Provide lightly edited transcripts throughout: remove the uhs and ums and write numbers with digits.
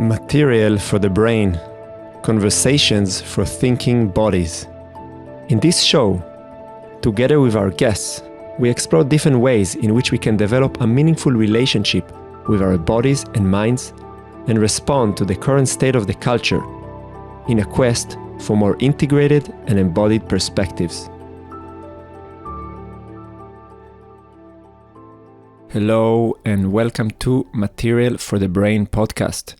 Material for the brain. Conversations for thinking bodies. In this show, together with our guests, we explore different ways in which we can develop a meaningful relationship with our bodies and minds and respond to the current state of the culture in a quest for more integrated and embodied perspectives. Hello and welcome to Material for the Brain podcast.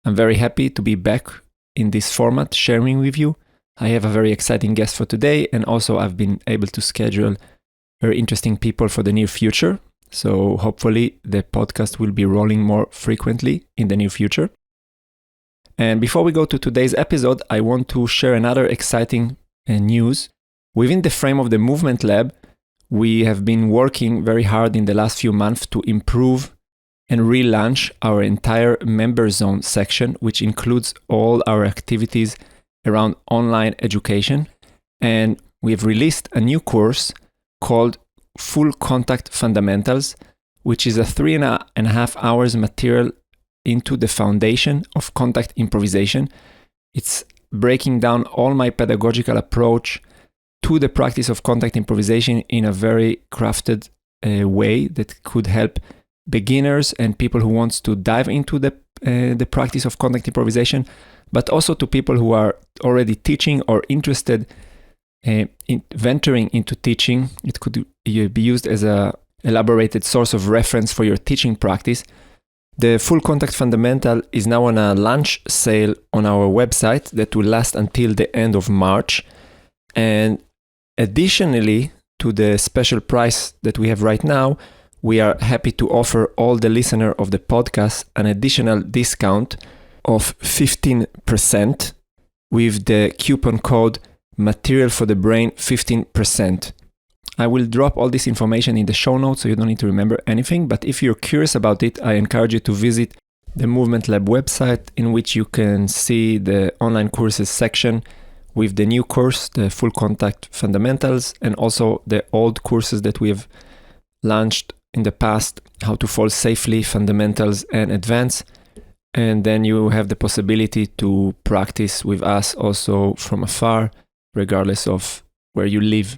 I'm very happy to be back in this format sharing with you. I have a very exciting guest for today, and also I've been able to schedule very interesting people for the near future. So hopefully the podcast will be rolling more frequently in the near future. And before we go to today's episode, I want to share another exciting news. Within the frame of the Movement Lab, we have been working very hard in the last few months to improve and relaunch our entire member zone section, which includes all our activities around online education. And we have released a new course called Full Contact Fundamentals, which is a 3.5 hours material into the foundation of contact improvisation. It's breaking down all my pedagogical approach to the practice of contact improvisation in a very crafted way that could help beginners and people who want to dive into the practice of contact improvisation, but also to people who are already teaching or interested in venturing into teaching. It could be used as an elaborated source of reference for your teaching practice. The Full Contact Fundamental is now on a launch sale on our website that will last until the end of March. And additionally to the special price that we have right now, we are happy to offer all the listeners of the podcast an additional discount of 15% with the coupon code Material for the Brain 15%. I will drop all this information in the show notes so you don't need to remember anything, but if you're curious about it, I encourage you to visit the Movement Lab website, in which you can see the online courses section with the new course, the Full Contact Fundamentals, and also the old courses that we have launched in the past, How to Fall Safely, Fundamentals, and Advance. And then you have the possibility to practice with us also from afar, regardless of where you live.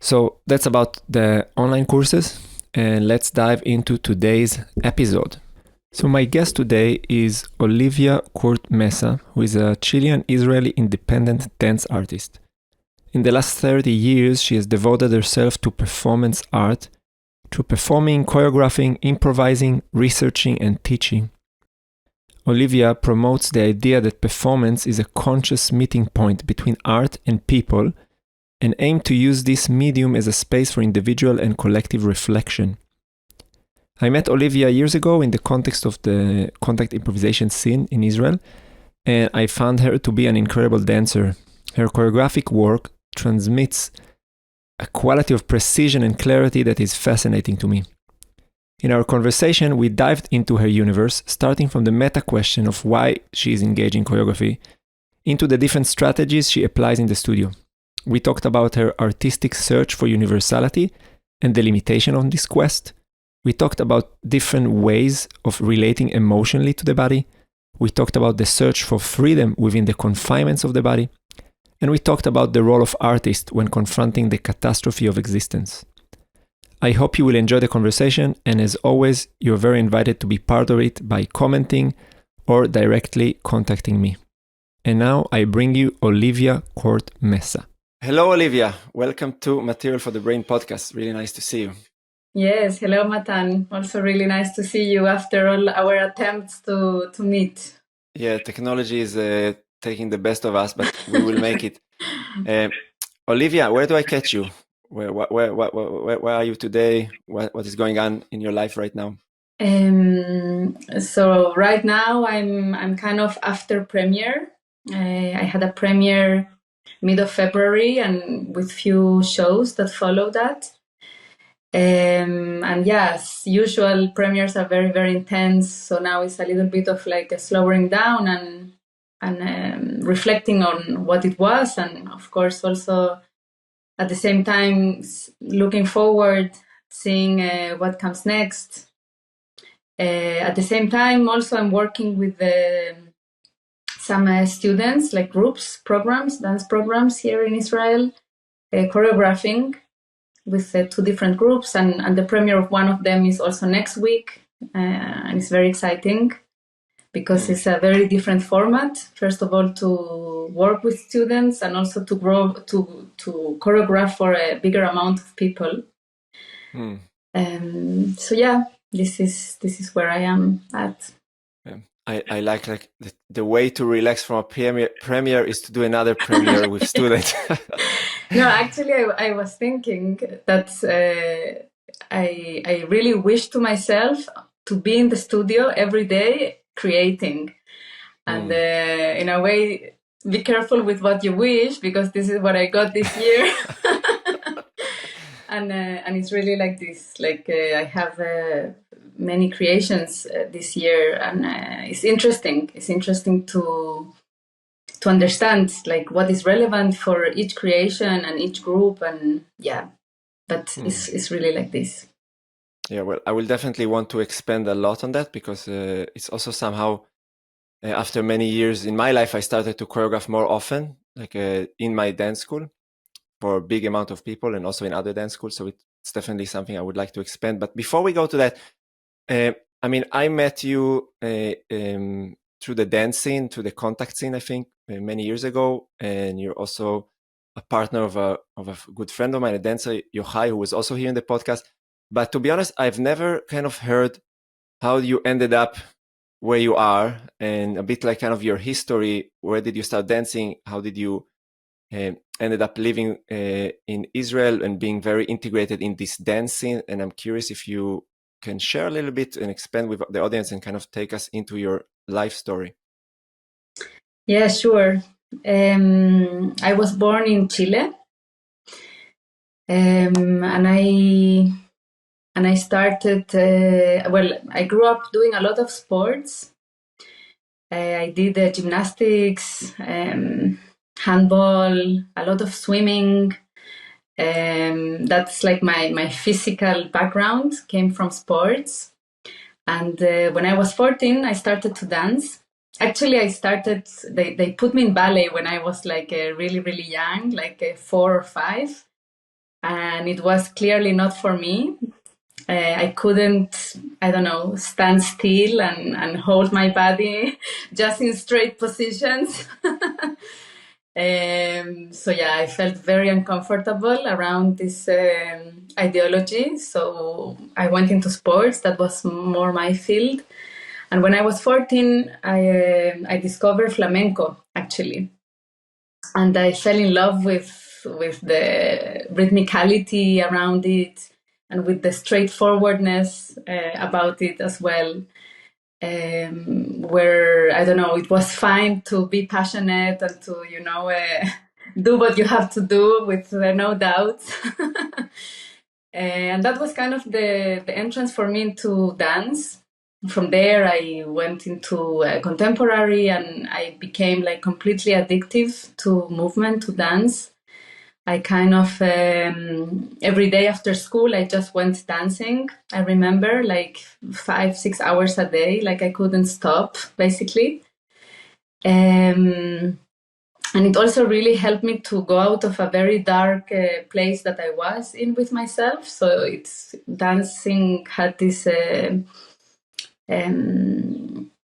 So that's about the online courses, and let's dive into today's episode. So my guest today is Olivia Court Mesa, who is a Chilean-Israeli independent dance artist. In the last 30 years, she has devoted herself to performance art through performing, choreographing, improvising, researching, and teaching. Olivia promotes the idea that performance is a conscious meeting point between art and people, and aims to use this medium as a space for individual and collective reflection. I met Olivia years ago in the context of the contact improvisation scene in Israel, and I found her to be an incredible dancer. Her choreographic work transmits a quality of precision and clarity that is fascinating to me. In our conversation, we dived into her universe, starting from the meta question of why she is engaged in choreography, into the different strategies she applies in the studio. We talked about her artistic search for universality and the limitation on this quest. We talked about different ways of relating emotionally to the body. We talked about the search for freedom within the confinements of the body. And we talked about the role of artists when confronting the catastrophe of existence. I hope you will enjoy the conversation, and as always, you're very invited to be part of it by commenting or directly contacting me. And now I bring you Olivia Court Mesa. Hello, Olivia. Welcome to Material for the Brain podcast. Really nice to see you. Yes, hello, Matan. Also really nice to see you after all our attempts to meet. Yeah, technology is taking the best of us, but we will make it. Olivia, where do I catch you? Where are you today? What is going on in your life right now? So right now I'm kind of after premiere. I had a premiere mid of February, and with few shows that follow that. And yes, usual premieres are very, very intense. So now it's a little bit of like a slowing down and reflecting on what it was. And of course, also at the same time, looking forward, seeing what comes next. At the same time, also I'm working with some students, like groups, programs, dance programs here in Israel, choreographing with 2 different groups, and the premiere of one of them is also next week, and it's very exciting because it's a very different format. First of all, to work with students, and also to grow, to choreograph for a bigger amount of people. So yeah, this is where I am at. I like the way to relax from a premiere is to do another premiere with students. No, actually, I was thinking that I really wish to myself to be in the studio every day creating, and in a way, be careful with what you wish, because this is what I got this year. And it's really like this. Like I have many creations this year, and it's interesting. It's interesting to understand like what is relevant for each creation and each group, and yeah, but it's really like this. Yeah, well, I will definitely want to expand a lot on that, because it's also somehow after many years in my life, I started to choreograph more often, like in my dance school for a big amount of people, and also in other dance schools. So it's definitely something I would like to expand. But before we go to that, I mean, I met you through the dance scene, through the contact scene, I think, many years ago. And you're also a partner of a good friend of mine, a dancer, Yochai, who was also here in the podcast. But to be honest, I've never kind of heard how you ended up where you are, and a bit like kind of your history. Where did you start dancing? How did you ended up living in Israel and being very integrated in this dance scene? And I'm curious if you can share a little bit and expand with the audience and kind of take us into your life story. Yeah, sure. I was born in Chile, and I started. Well, I grew up doing a lot of sports. I did gymnastics, handball, a lot of swimming. That's like my physical background came from sports. And when I was 14, I started to dance. Actually, they put me in ballet when I was like really, really young, like 4 or 5. And it was clearly not for me. I couldn't, I don't know, stand still and hold my body just in straight positions. So yeah, I felt very uncomfortable around this ideology. So I went into sports. That was more my field. And when I was 14, I discovered flamenco, actually. And I fell in love with the rhythmicality around it, and with the straightforwardness about it as well. Where, I don't know, it was fine to be passionate and to, do what you have to do with no doubt. And that was kind of the entrance for me into dance. From there, I went into contemporary, and I became like completely addictive to movement, to dance. I kind of, every day after school, I just went dancing. I remember like 5-6 hours a day, like I couldn't stop, basically. And it also really helped me to go out of a very dark place that I was in with myself. So dancing had this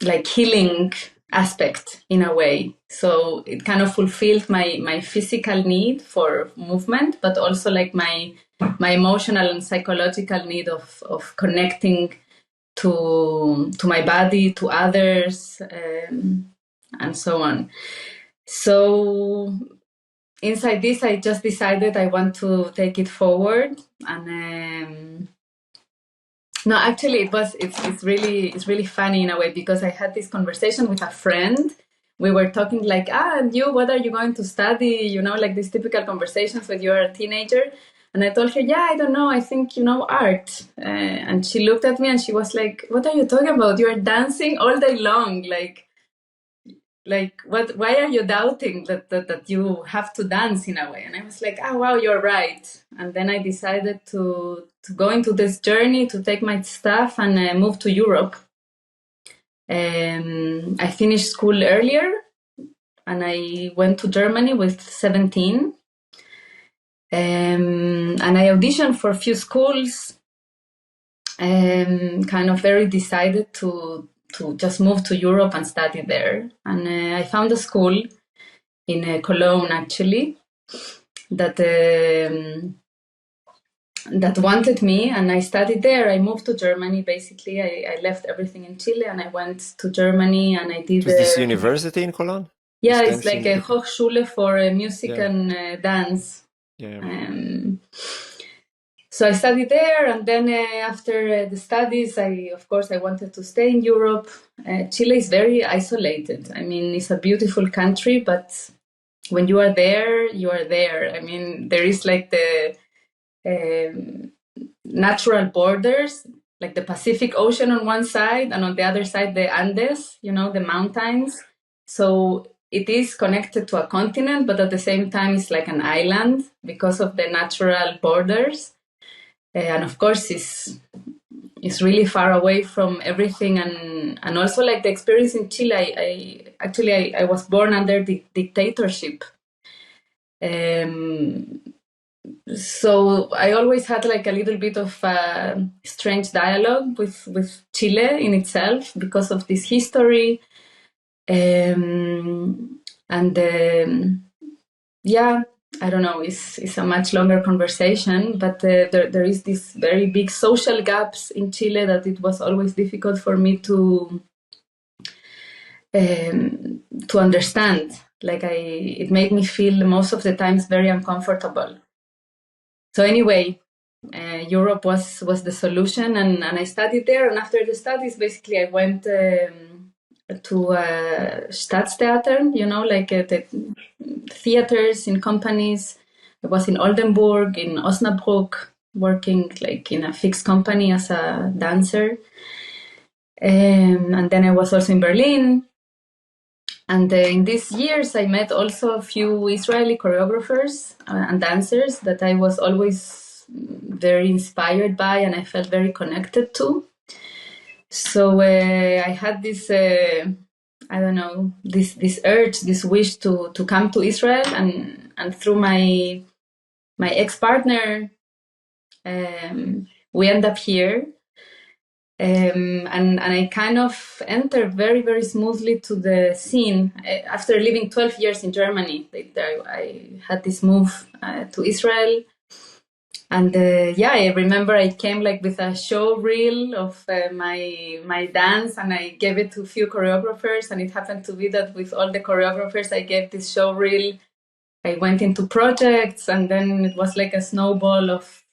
like healing aspect in a way. So it kind of fulfilled my physical need for movement, but also like my emotional and psychological need of connecting to my body, to others, and so on. So inside this, I just decided I want to take it forward. And no, actually, it's really funny in a way, because I had this conversation with a friend. We were talking like, and you, what are you going to study? Like these typical conversations when you're a teenager. And I told her, yeah, I don't know. I think, art. And she looked at me and she was like, what are you talking about? You are dancing all day long. Like, like, why are you doubting that you have to dance in a way? And I was like, oh, wow, you're right. And then I decided to go into this journey, to take my stuff and move to Europe. I finished school earlier and I went to Germany with 17. And I auditioned for a few schools, kind of very decided to just move to Europe and study there. And I found a school in Cologne, actually, that wanted me, and I studied there. I moved to Germany, basically. I left everything in Chile, and I went to Germany, and I did... Was this university in Cologne? Yeah, it's like a Hochschule for music and dance. Yeah. So I studied there, and then after the studies, of course, I wanted to stay in Europe. Chile is very isolated. I mean, it's a beautiful country, but when you are there, you are there. I mean, there is like the natural borders, like the Pacific Ocean on one side, and on the other side, the Andes, the mountains. So it is connected to a continent, but at the same time, it's like an island because of the natural borders. And of course, it's really far away from everything. And also like the experience in Chile, I was born under the dictatorship. So I always had like a little bit of strange dialogue with Chile in itself because of this history. Yeah, I don't know, it's a much longer conversation, but there is this very big social gaps in Chile that it was always difficult for me to understand. Like it made me feel most of the times very uncomfortable. So anyway, Europe was the solution, and I studied there. And after the studies, basically, I went to Staatstheater, like the theaters in companies. I was in Oldenburg, in Osnabrück, working like in a fixed company as a dancer. And then I was also in Berlin. And in these years, I met also a few Israeli choreographers and dancers that I was always very inspired by, and I felt very connected to. So I had this, I don't know, this urge, this wish to come to Israel, and through my ex-partner, we end up here. And I kind of entered very, very smoothly to the scene. After living 12 years in Germany, I had this move to Israel. And I remember I came like with a show reel of my dance, and I gave it to a few choreographers. And it happened to be that with all the choreographers I gave this show reel, I went into projects, and then it was like a snowball of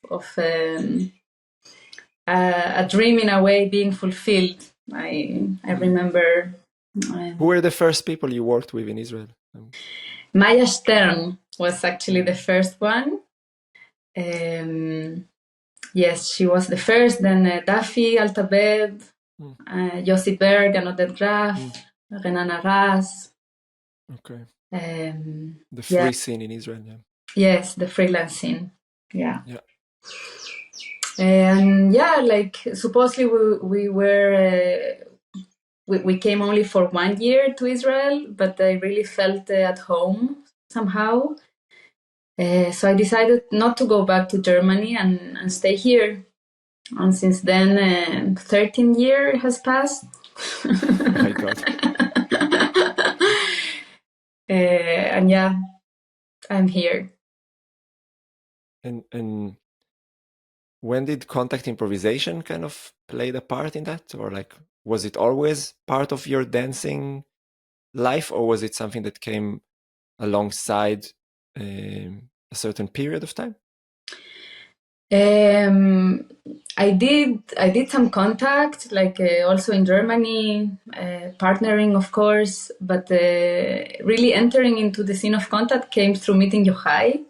a dream in a way being fulfilled. I remember. Who were the first people you worked with in Israel? Maya Stern was actually the first one. Yes, she was the first. Then Daffy Altabed, Yossi Berg, and Oded Graf, Renana Raz. Okay. The free scene in Israel, yeah. Yes, the freelance scene. Yeah. Yeah. And like supposedly we came only for 1 year to Israel, but I really felt at home somehow. So I decided not to go back to Germany and stay here. And since then, 13 years has passed. Oh my God. And I'm here. And when did contact improvisation kind of played a part in that? Or like, was it always part of your dancing life, or was it something that came alongside a certain period of time? I did some contact, like also in Germany, partnering, of course, but really entering into the scene of contact came through meeting Yochai.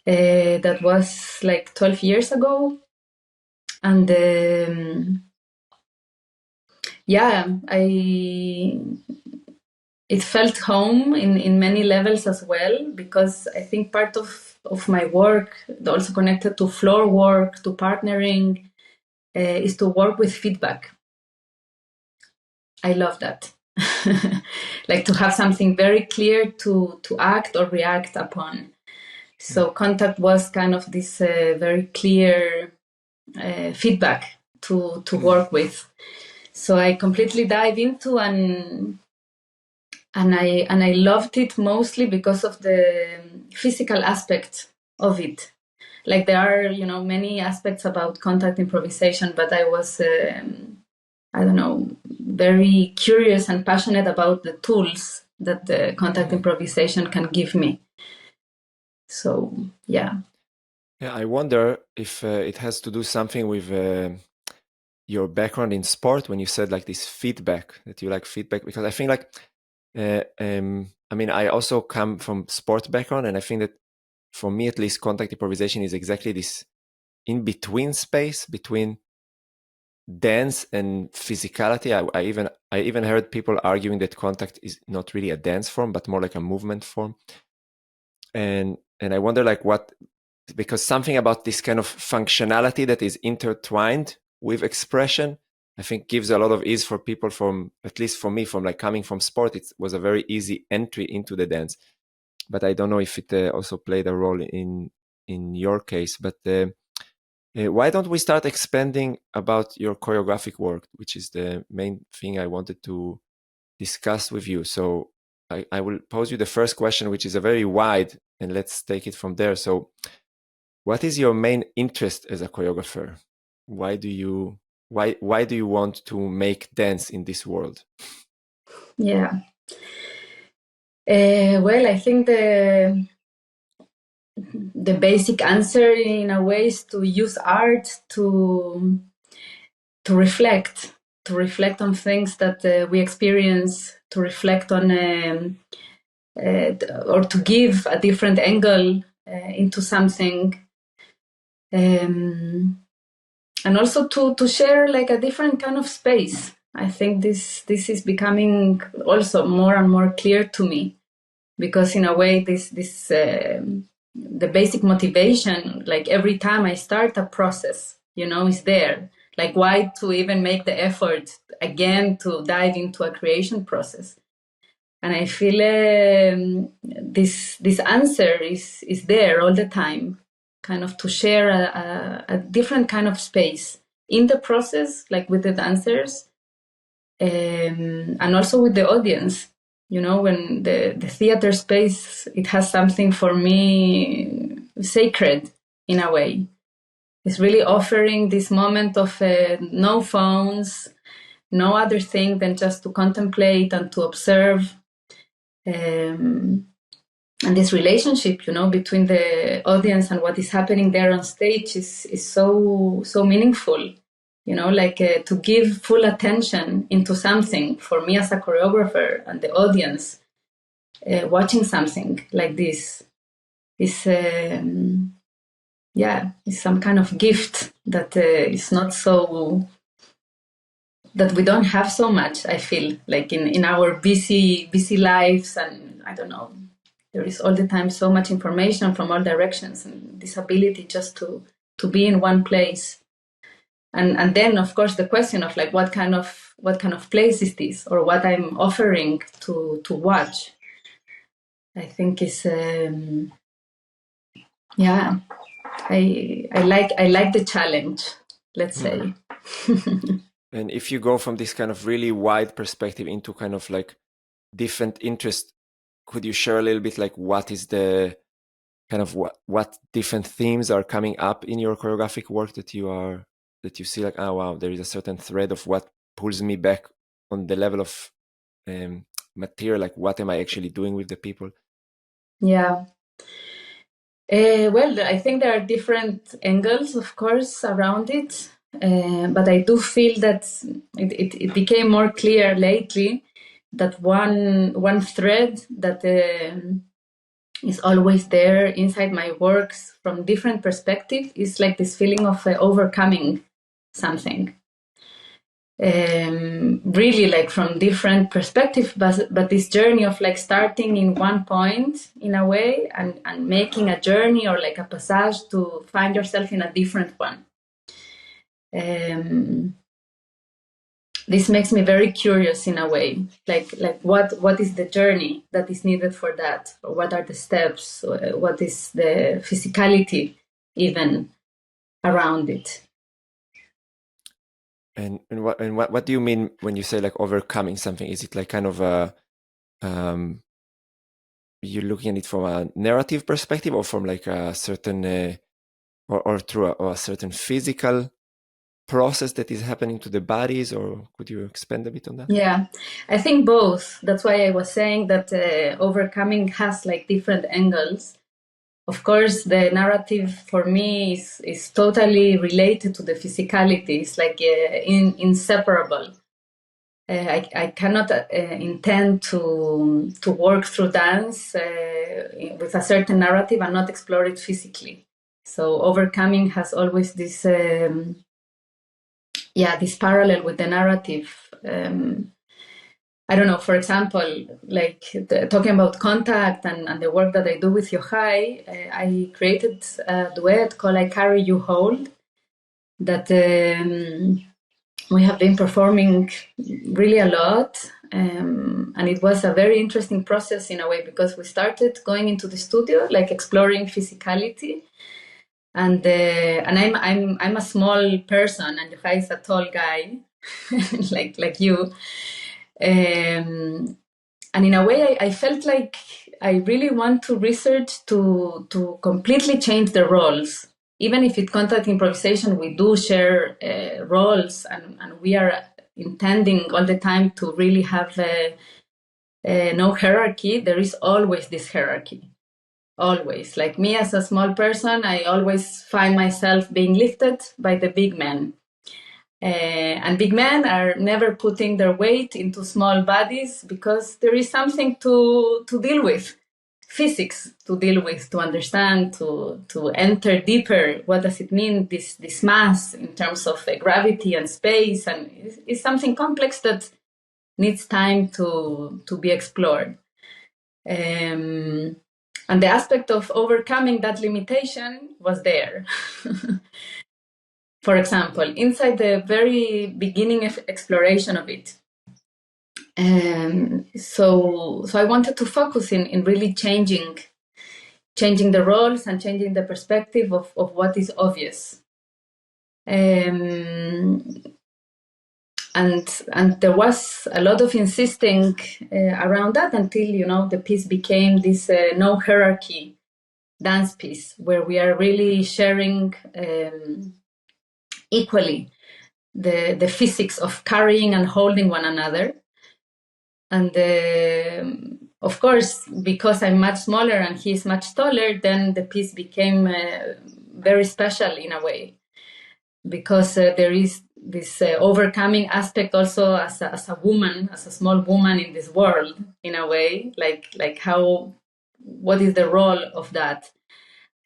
That was like 12 years ago. And it felt home in many levels as well, because I think part of my work, also connected to floor work, to partnering, is to work with feedback. I love that. Like to have something very clear to act or react upon. So contact was kind of this very clear feedback to work with. So I completely dive into and I loved it mostly because of the physical aspect of it. Like there are, many aspects about contact improvisation, but I was, I don't know, very curious and passionate about the tools that the contact improvisation can give me. So, yeah. Yeah, I wonder if it has to do something with your background in sport, when you said like this feedback, that you like feedback, because I think like, I mean, I also come from sport background, and I think that for me at least, contact improvisation is exactly this in-between space between dance and physicality. I even heard people arguing that contact is not really a dance form, but more like a movement form. And I wonder like what, because something about this kind of functionality that is intertwined with expression, I think gives a lot of ease for people from, at least for me, from like coming from sport, it was a very easy entry into the dance. But I don't know if it also played a role in your case. But why don't we start expanding about your choreographic work, which is the main thing I wanted to discuss with you. So I will pose you the first question, which is a very wide, and let's take it from there. So what is your main interest as a choreographer? Why do you want to make dance in this world? Yeah. Well, I think the basic answer in a way is to use art to reflect on things that we experience, to reflect on or to give a different angle into something, and also to share like a different kind of space. I think this is becoming also more and more clear to me, because in a way this the basic motivation, like every time I start a process, is there. Like why to even make the effort again to dive into a creation process? And I feel this answer is there all the time, kind of to share a different kind of space in the process, like with the dancers, and also with the audience. When the theater space, it has something for me sacred in a way. It's really offering this moment of no phones, no other thing than just to contemplate and to observe. And this relationship, between the audience and what is happening there on stage is so meaningful. Like to give full attention into something, for me as a choreographer and the audience watching something like this is is some kind of gift that is not so, that we don't have so much. I feel like in our busy lives, and I don't know, there is all the time so much information from all directions, and this ability just to be in one place. And then of course the question of like what kind of place is this, or what I'm offering to watch, I think is I like the challenge, let's say. And if you go from this kind of really wide perspective into kind of like different interests, could you share a little bit like what is the kind of what different themes are coming up in your choreographic work that you see like, oh wow, there is a certain thread of what pulls me back on the level of material, like what am I actually doing with the people? Yeah. Well, I think there are different angles, of course, around it. But I do feel that it became more clear lately that one thread that is always there inside my works from different perspectives is like this feeling of overcoming something. really like from different perspectives, but this journey of like starting in one point in a way and making a journey or like a passage to find yourself in a different one. This makes me very curious in a way, like what is the journey that is needed for that, or what are the steps, what is the physicality even around it. And what do you mean when you say like overcoming something? Is it like kind of a you're looking at it from a narrative perspective, or from like a certain or through a certain physical process that is happening to the bodies? Or could you expand a bit on that? Yeah, I think both. That's why I was saying that overcoming has like different angles. Of course, the narrative for me is totally related to the physicality. It's like inseparable. I cannot intend to work through dance with a certain narrative and not explore it physically. So overcoming has always this this parallel with the narrative. I don't know, for example, like talking about contact and the work that I do with Yochai, I created a duet called I Carry You Hold that we have been performing really a lot. And it was a very interesting process in a way, because we started going into the studio, like exploring physicality. And I'm a small person, and Yochai is a tall guy, like you. And in a way, I felt like I really want to research to completely change the roles. Even if it's contact improvisation, we do share roles, and we are intending all the time to really have no hierarchy. There is always this hierarchy. Always. Like me as a small person, I always find myself being lifted by the big men. And big men are never putting their weight into small bodies, because there is something to deal with, physics to deal with, to understand, to enter deeper. What does it mean, this mass in terms of gravity and space? And it's something complex that needs time to be explored. And the aspect of overcoming that limitation was there. For example, inside the very beginning of exploration of it. So I wanted to focus in really changing the roles and changing the perspective of what is obvious. And there was a lot of insisting around that until, the piece became this no hierarchy dance piece, where we are really sharing equally the physics of carrying and holding one another. And of course, because I'm much smaller and he's much taller, then the piece became very special in a way, because there is this overcoming aspect also as a woman, as a small woman in this world, in a way, like what is the role of that?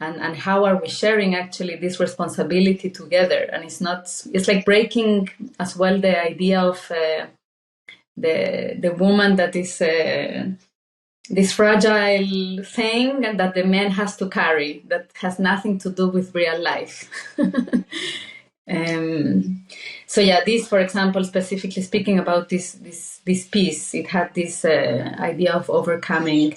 And how are we sharing actually this responsibility together? And it's like breaking as well the idea of the woman that is this fragile thing, and that the man has to carry, that has nothing to do with real life. So this, for example, specifically speaking about this piece, it had this idea of overcoming.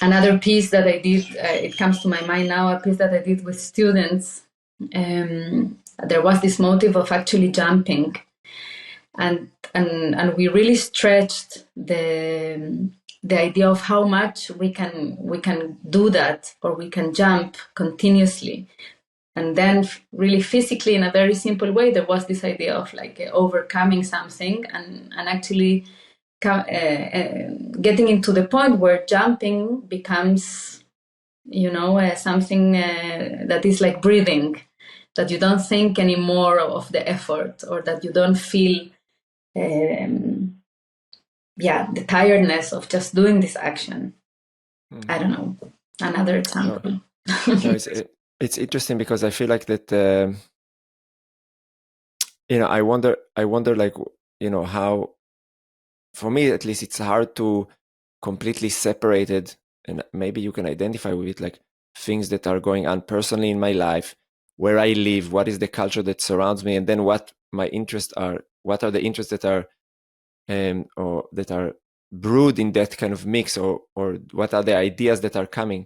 Another piece that I did, it comes to my mind now, a piece that I did with students. There was this motive of actually jumping, and we really stretched the idea of how much we can do that, or we can jump continuously. And then really physically, in a very simple way, there was this idea of like overcoming something and actually getting into the point where jumping becomes, something that is like breathing, that you don't think anymore of the effort, or that you don't feel the tiredness of just doing this action. I don't know, another example. No, it's interesting, because I feel like that I wonder like, how, for me at least, it's hard to completely separate it, and maybe you can identify with it, like things that are going on personally in my life, where I live, what is the culture that surrounds me, and then what my interests are, what are the interests that are or that are brewed in that kind of mix, or what are the ideas that are coming.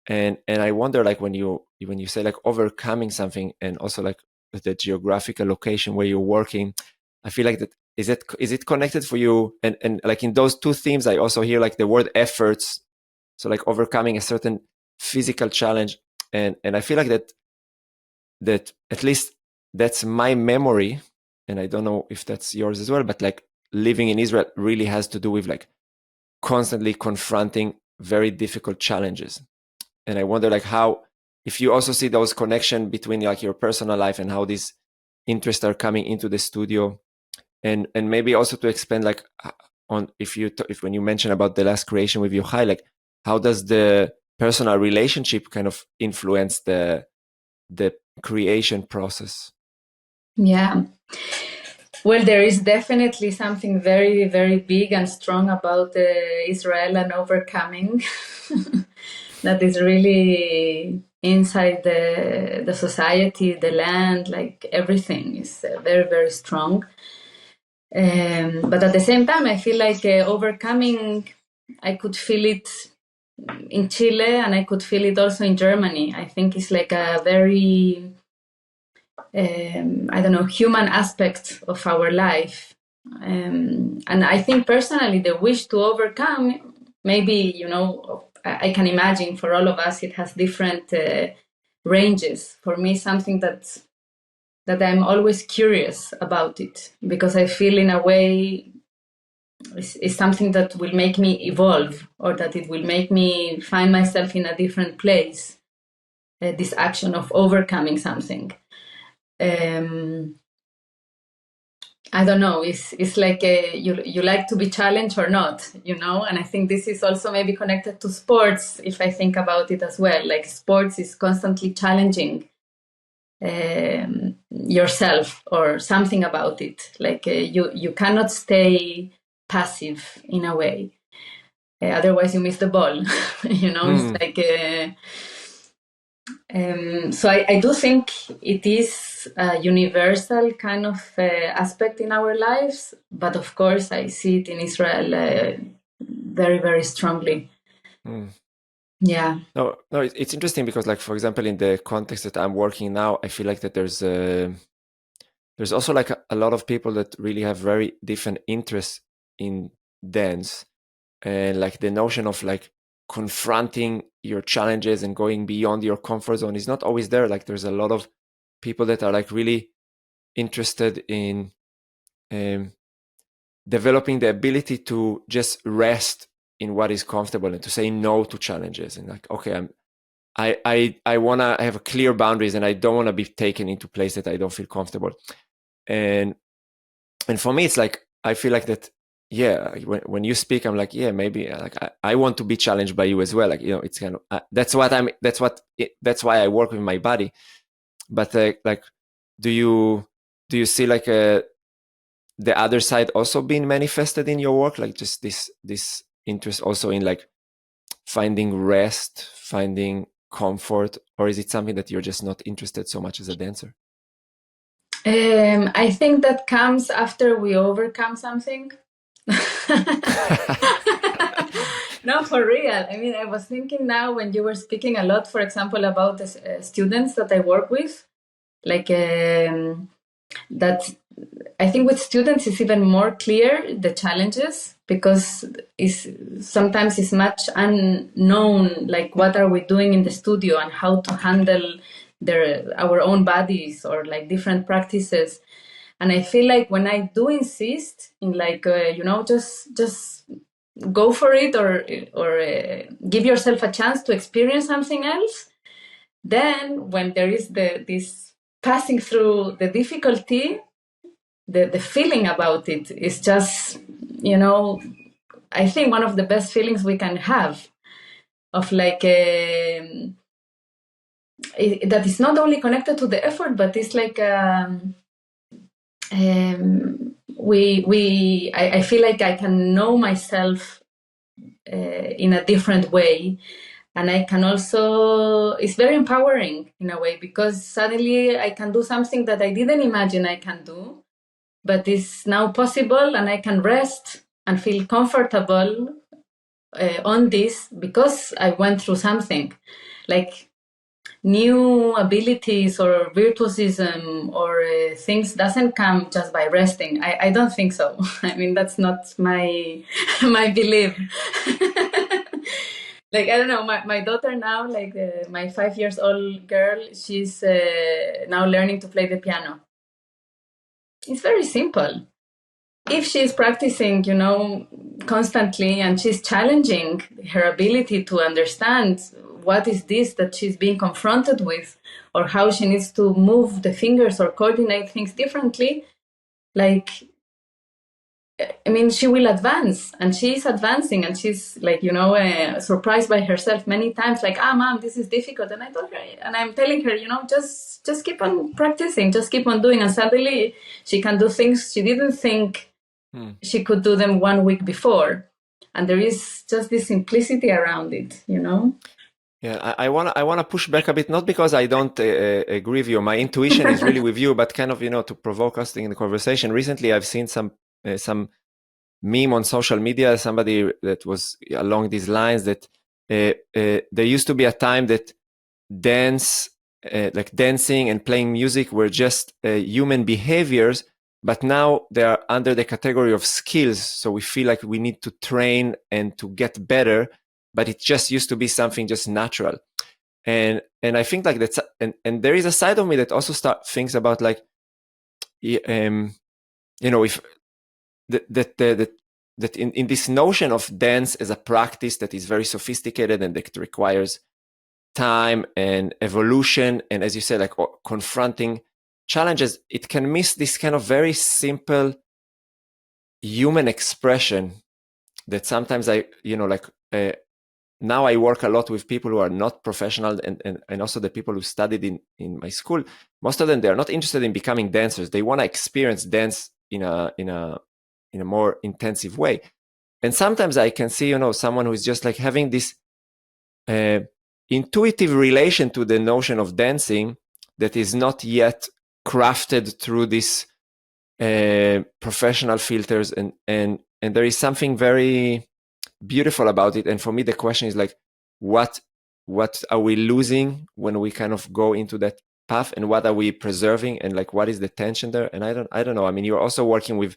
And I wonder, like, when you say like overcoming something, and also like the geographical location where you're working, I feel like that, is it connected for you? And like in those two themes, I also hear like the word efforts, so like overcoming a certain physical challenge. And I feel like that at least that's my memory, and I don't know if that's yours as well, but like living in Israel really has to do with like constantly confronting very difficult challenges. And I wonder like how, if you also see those connection between like your personal life and how these interests are coming into the studio. And maybe also to expand like on, if when you mention about the last creation with Yochai, like how does the personal relationship kind of influence the creation process? Yeah. Well, there is definitely something very, very big and strong about Israel and overcoming that is really inside the society, the land, like everything is very, very strong. But at the same time, I feel like overcoming, I could feel it in Chile, and I could feel it also in Germany. I think it's like a very I don't know, human aspect of our life. And I think personally, the wish to overcome, maybe, I can imagine for all of us, it has different ranges. For me, something that I'm always curious about it, because I feel in a way it's something that will make me evolve, or that it will make me find myself in a different place. This action of overcoming something. I don't know. It's like you like to be challenged or not, And I think this is also maybe connected to sports. If I think about it as well, like sports is constantly challenging yourself or something about it. Like you cannot stay passive in a way. Otherwise, you miss the ball. It's like. So I do think it is a universal kind of aspect in our lives, but of course I see it in Israel very, very strongly. Yeah. No, it's interesting because, like, for example, in the context that I'm working now, I feel like that there's also like a lot of people that really have very different interests in dance, and like the notion of like confronting your challenges and going beyond your comfort zone is not always there. Like there's a lot of people that are like really interested in developing the ability to just rest in what is comfortable and to say no to challenges, and like, okay, I wanna have clear boundaries, and I don't want to be taken into place that I don't feel comfortable. And for me, it's like, I feel like that, yeah, when you speak, I'm like, yeah, maybe like I want to be challenged by you as well. Like, it's kind of that's why I work with my body. But like, do you see like the other side also being manifested in your work, like just this interest also in like finding rest, finding comfort, or is it something that you're just not interested so much as a dancer? I think that comes after we overcome something. No, for real. I mean, I was thinking now when you were speaking a lot, for example, about the students that I work with, like that I think with students it's even more clear, the challenges, because sometimes it's much unknown, like what are we doing in the studio and how to handle our own bodies or like different practices. And I feel like when I do insist in like just go for it, or give yourself a chance to experience something else, then when there is this passing through the difficulty, the feeling about it is just, I think one of the best feelings we can have, of like that is not only connected to the effort, but it's like I feel like I can know myself in a different way. And I can also, it's very empowering in a way, because suddenly I can do something that I didn't imagine I can do, but is now possible, and I can rest and feel comfortable on this because I went through something. Like, new abilities or virtuosism or things doesn't come just by resting. I don't think so. I mean, that's not my my belief. Like, I don't know, my daughter now, like my 5 years old girl, she's now learning to play the piano. It's very simple. If she's practicing, constantly, and she's challenging her ability to understand what is this that she's being confronted with, or how she needs to move the fingers or coordinate things differently, like, I mean, she will advance, and she's advancing, and she's like, surprised by herself many times, like, mom, this is difficult. And I told her, and I'm telling her, just keep on practicing, just keep on doing. And suddenly she can do things she didn't think she could do them 1 week before. And there is just this simplicity around it, Yeah, I wanna push back a bit, not because I don't agree with you. My intuition is really with you, but kind of, to provoke us in the conversation. Recently, I've seen some meme on social media, somebody that was along these lines, that there used to be a time that like dancing and playing music were just human behaviors, but now they are under the category of skills. So we feel like we need to train and to get better, but it just used to be something just natural. And I think like that's, and there is a side of me that also thinks about like, if that in this notion of dance as a practice that is very sophisticated and that requires time and evolution, and as you said, like confronting challenges, it can miss this kind of very simple human expression that sometimes now I work a lot with people who are not professional, and also the people who studied in my school. Most of them, they are not interested in becoming dancers. They want to experience dance in a more intensive way. And sometimes I can see, someone who is just like having this intuitive relation to the notion of dancing that is not yet crafted through these professional filters, and there is something very beautiful about it. And for me, the question is like, what are we losing when we kind of go into that path, and what are we preserving, and like what is the tension there? And I don't know. I mean, you're also working with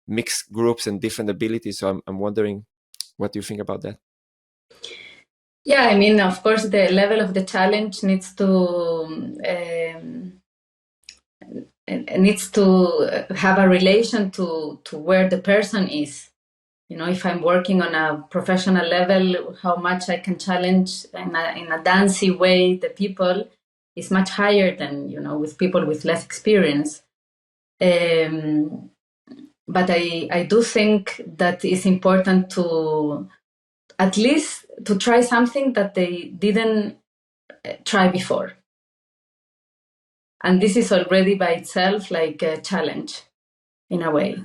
mixed groups and different abilities, so I'm wondering, what do you think about that? Yeah, I mean, of course, the level of the challenge needs to have a relation to where the person is. If I'm working on a professional level, how much I can challenge in a dancey way the people is much higher than, with people with less experience. But I do think that it's important to at least to try something that they didn't try before. And this is already by itself like a challenge in a way.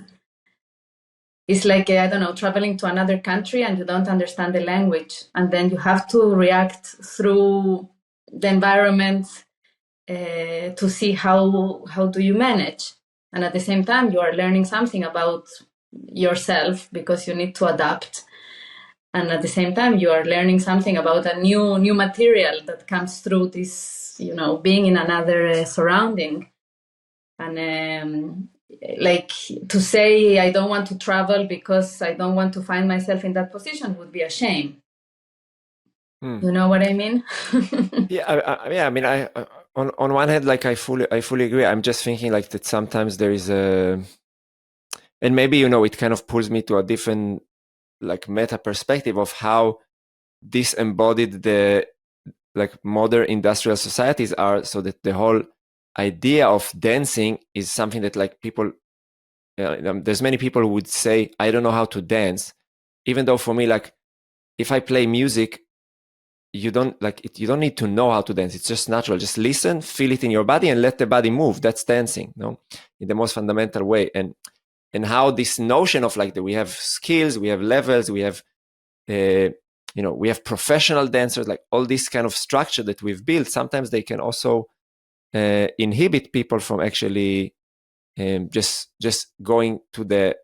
It's like, I don't know, traveling to another country and you don't understand the language, and then you have to react through the environment to see how do you manage. And at the same time, you are learning something about yourself because you need to adapt. And at the same time, you are learning something about a new material that comes through this, being in another surrounding. And like, to say I don't want to travel because I don't want to find myself in that position would be a shame. You know what I mean? I mean, on one hand, like I fully agree. I'm just thinking like that sometimes there is and maybe it kind of pulls me to a different like meta perspective of how disembodied the like modern industrial societies are, so that the whole idea of dancing is something that like people, there's many people who would say, I don't know how to dance, even though for me, like if I play music, you don't like it, you don't need to know how to dance. It's just natural. Just listen, feel it in your body, and let the body move. That's dancing, no, in the most fundamental way. And how this notion of like that we have skills, we have levels, we have we have professional dancers, like all this kind of structure that we've built. Sometimes they can also inhibit people from actually just going to the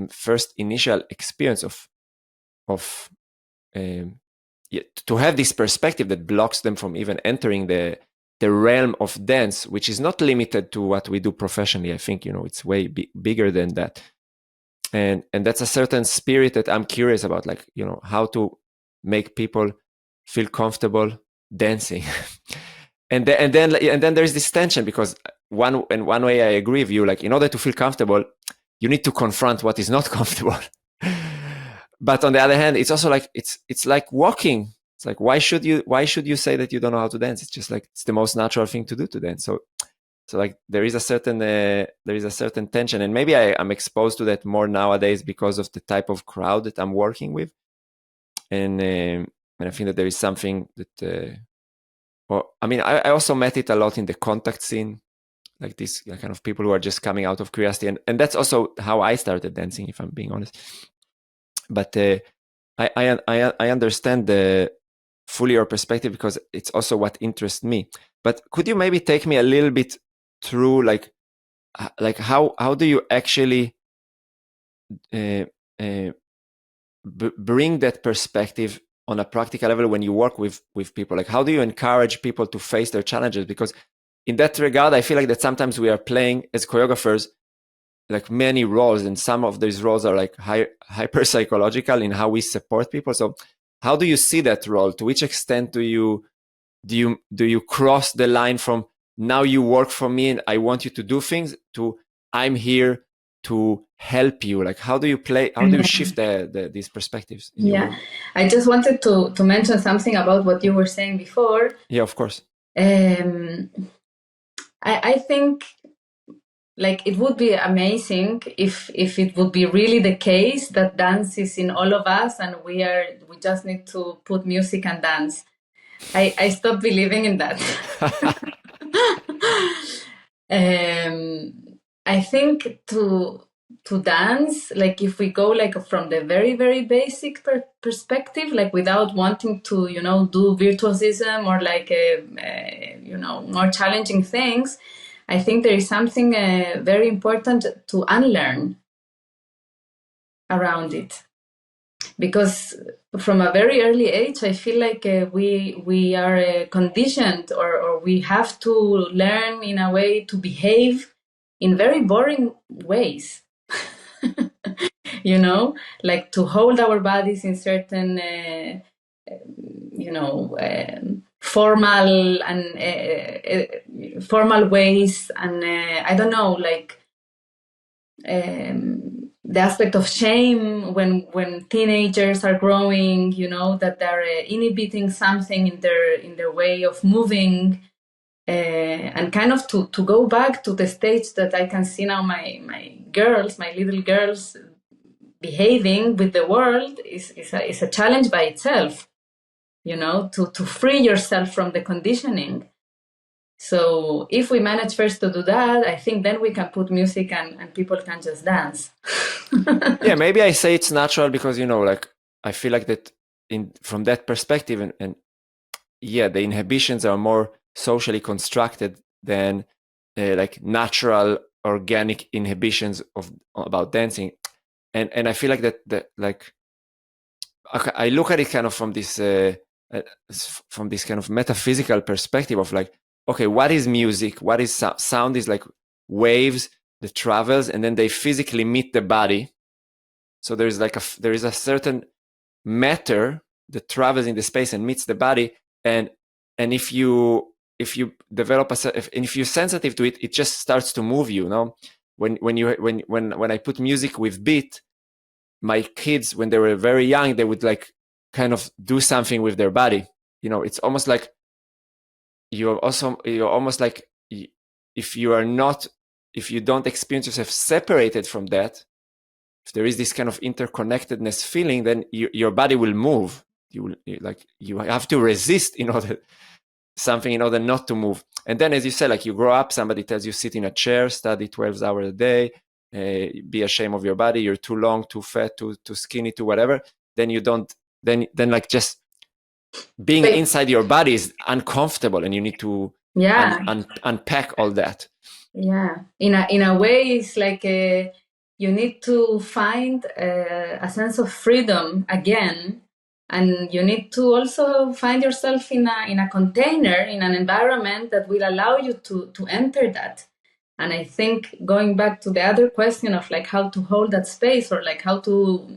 first initial experience of to have this perspective that blocks them from even entering the realm of dance, which is not limited to what we do professionally. I think it's way bigger than that, and that's a certain spirit that I'm curious about, like how to make people feel comfortable dancing. and then there's this tension, because one way I agree with you, like in order to feel comfortable, you need to confront what is not comfortable. But on the other hand, it's also like it's like walking. It's like why should you say that you don't know how to dance? It's just like it's the most natural thing to do to dance. So like there is a certain tension, and maybe I'm exposed to that more nowadays because of the type of crowd that I'm working with, and I think that there is something that. I also met it a lot in the contact scene, like these kind of people who are just coming out of curiosity, and that's also how I started dancing, if I'm being honest. But I understand fully your perspective, because it's also what interests me. But could you maybe take me a little bit through like how do you actually bring that perspective on a practical level when you work with people? Like how do you encourage people to face their challenges? Because in that regard, I feel like that sometimes we are playing as choreographers like many roles, and some of these roles are like hyper psychological in how we support people. So how do you see that role? To which extent do you cross the line from now you work for me and I want you to do things to I'm here to help you? Like how do you shift these perspectives in your work? I just wanted to mention something about what you were saying before. Yeah, of course. I think like it would be amazing if it would be really the case that dance is in all of us and we just need to put music and dance. I stopped believing in that. I think to dance, like if we go like from the very, very basic perspective, like without wanting to, do virtuosism or like, more challenging things, I think there is something very important to unlearn around it. Because from a very early age, I feel like we are conditioned or we have to learn in a way to behave in very boring ways. Like to hold our bodies in certain, formal and formal ways. And I don't know, like the aspect of shame when teenagers are growing, that they're inhibiting something in their way of moving. And kind of to go back to the stage that I can see now my little girls behaving with the world is a challenge by itself, to free yourself from the conditioning. So if we manage first to do that, I think then we can put music and people can just dance. Yeah, maybe I say it's natural because, like I feel like that from that perspective and yeah, the inhibitions are more socially constructed than like natural organic inhibitions about dancing. And I feel like that like I look at it kind of from this kind of metaphysical perspective of like, okay, what is music? What is sound? Sound is like waves that travels and then they physically meet the body. So there is a certain matter that travels in the space and meets the body, and if you develop if you're sensitive to it, it just starts to move you. When I put music with beat, my kids, when they were very young, they would like kind of do something with their body. It's almost like you're almost like if you don't experience yourself separated from that, if there is this kind of interconnectedness feeling, then your body will move. you have to resist in order not to move. And then, as you said, like you grow up, somebody tells you sit in a chair, study 12 hours a day, be ashamed of your body, you're too long, too fat, too skinny, too whatever. Then you don't, then like just being inside your body is uncomfortable, and you need to unpack all that. Yeah, in a way, it's like you need to find a sense of freedom again, and you need to also find yourself in a container, in an environment that will allow you to enter that. And I think going back to the other question of like how to hold that space, or like how to,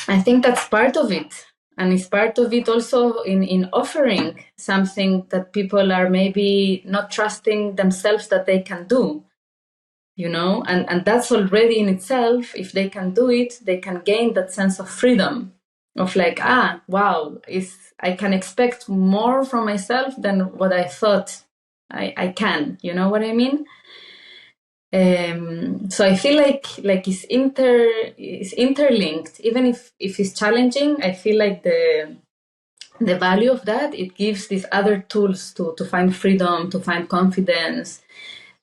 I think that's part of it. And it's part of it also in offering something that people are maybe not trusting themselves that they can do, and that's already in itself, if they can do it, they can gain that sense of freedom of like, wow, I can expect more from myself than what I thought I can, you know what I mean? So I feel like it's interlinked. Even if it's challenging, I feel like the value of that, it gives these other tools to find freedom, to find confidence.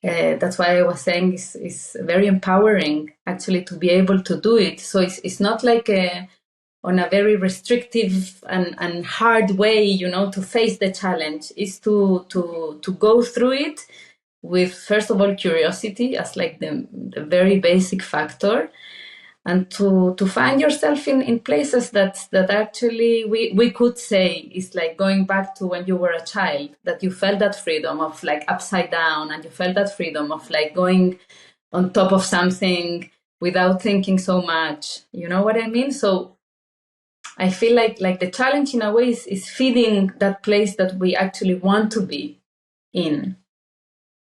That's why I was saying it's very empowering actually to be able to do it. So it's not like on a very restrictive and hard way, to face the challenge. Is to go through it with, first of all, curiosity as like the very basic factor, and to find yourself in places that actually we could say is like going back to when you were a child, that you felt that freedom of like upside down, and you felt that freedom of like going on top of something without thinking so much. You know what I mean? So I feel like the challenge in a way is feeding that place that we actually want to be in.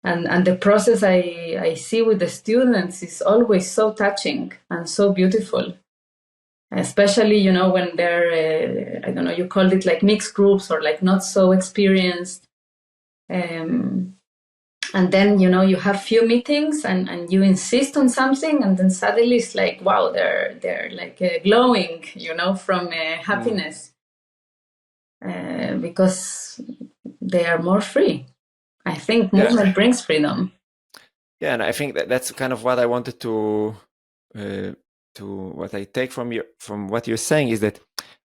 And the process I see with the students is always so touching and so beautiful, especially, when they're, I don't know, you called it like mixed groups or like not so experienced. And then, you have few meetings and you insist on something, and then suddenly it's like, wow, they're like glowing, from happiness, because they are more free. I think movement brings freedom. Yeah, and I think that's kind of what I wanted to what I take from what you're saying is that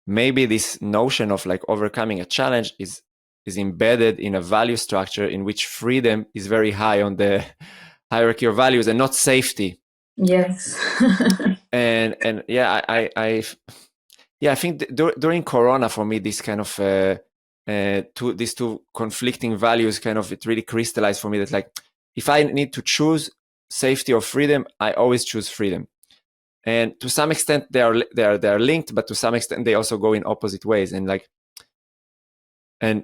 maybe this notion of like overcoming a challenge is embedded in a value structure in which freedom is very high on the hierarchy of values and not safety. Yes. and yeah, I think during Corona, for me, this kind of these two conflicting values it really crystallized for me that like, if I need to choose safety or freedom, I always choose freedom. And to some extent they are linked, but to some extent they also go in opposite ways. And like, and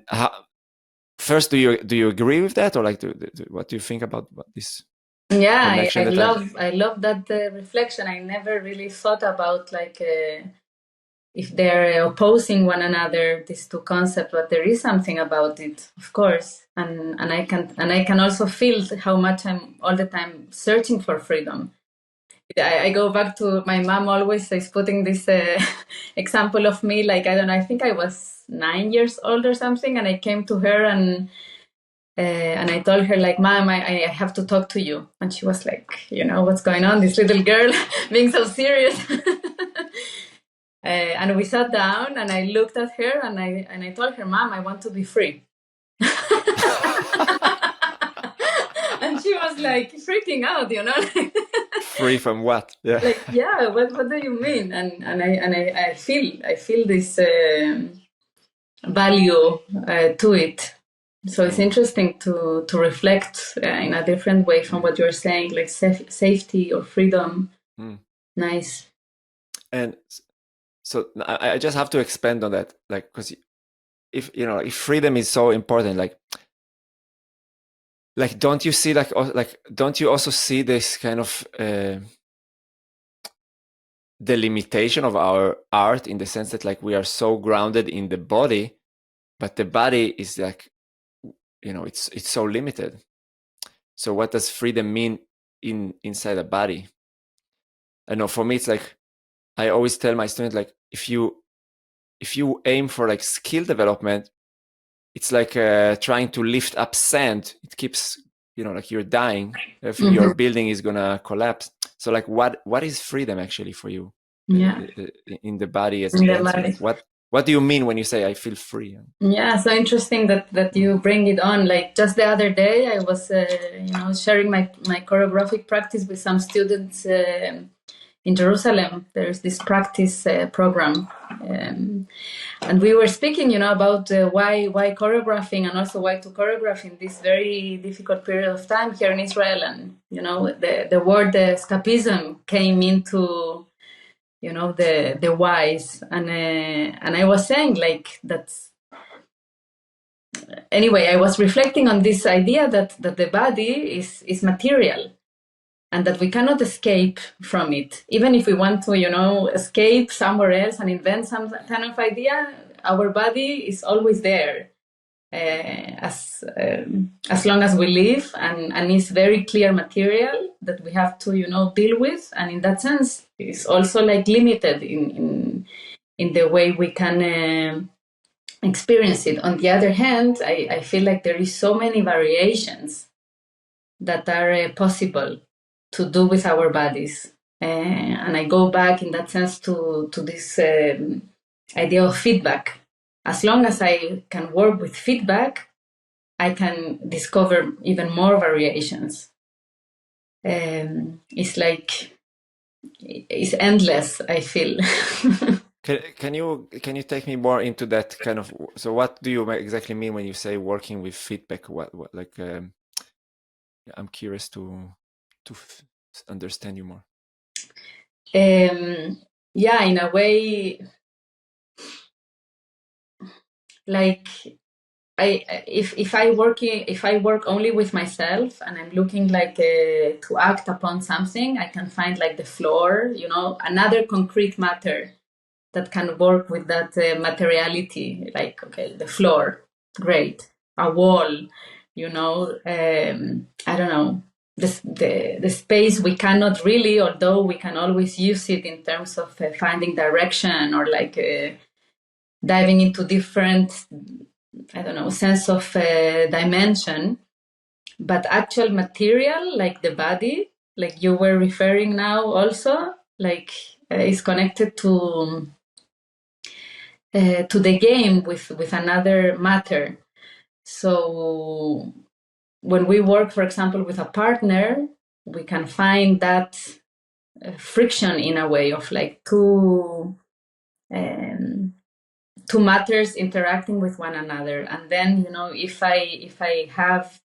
first, do you agree with that, or like, what do you think about this? Yeah, I love that reflection. I never really thought about like if they're opposing one another, these two concepts, but there is something about it, of course. And I can also feel how much I'm all the time searching for freedom. I go back to my mom always is putting this example of me, like, I don't know, I think I was 9 years old or something, and I came to her and I told her like, Mom, I have to talk to you. And she was like, what's going on? This little girl being so serious. And we sat down and I looked at her and I told her, Mom, I want to be free. And she was like freaking out, Free from what? Yeah. Like, yeah, what do you mean? And I feel this value to it. So it's interesting to reflect in a different way from what you're saying, like safety or freedom. Nice. And so I just have to expand on that, like, because if freedom is so important, like don't you see don't you also see this kind of the limitation of our art, in the sense that like we are so grounded in the body, but the body is like, it's so limited. So what does freedom mean inside a body? I know for me it's like, I always tell my students, like, if you aim for like skill development, it's like trying to lift up sand. It keeps, like you're dying. If your building is gonna collapse. So like, what is freedom actually for you? In the body as a dancer? Like, what do you mean when you say I feel free? Yeah, so interesting that you bring it on. Like just the other day, I was sharing my choreographic practice with some students in Jerusalem. There's this practice program, and we were speaking, about why choreographing, and also why to choreograph in this very difficult period of time here in Israel. And the word escapism came into the whys, and I was saying like that's. Anyway, I was reflecting on this idea that the body is material, and that we cannot escape from it. Even if we want to, escape somewhere else and invent some kind of idea, our body is always there, as long as we live, and it's very clear material that we have to, deal with. And in that sense, it's also like limited in the way we can experience it. On the other hand, I feel like there is so many variations that are possible to do with our bodies. And I go back in that sense to this idea of feedback. As long as I can work with feedback, I can discover even more variations. It's like, it's endless, I feel. Can you take me more into that kind of? So what do you exactly mean when you say working with feedback? What like? I'm curious to understand you more. Yeah, in a way, like if I work only with myself and I'm looking like to act upon something, I can find like the floor, another concrete matter that can work with that materiality. Like, okay, the floor, great, a wall, I don't know, the space we cannot really, although we can always use it in terms of finding direction, or like diving into different, I don't know, sense of dimension. But actual material, like the body, like you were referring now also, like is connected to the game with another matter. So when we work, for example, with a partner, we can find that friction in a way of like two matters interacting with one another. And then, if I have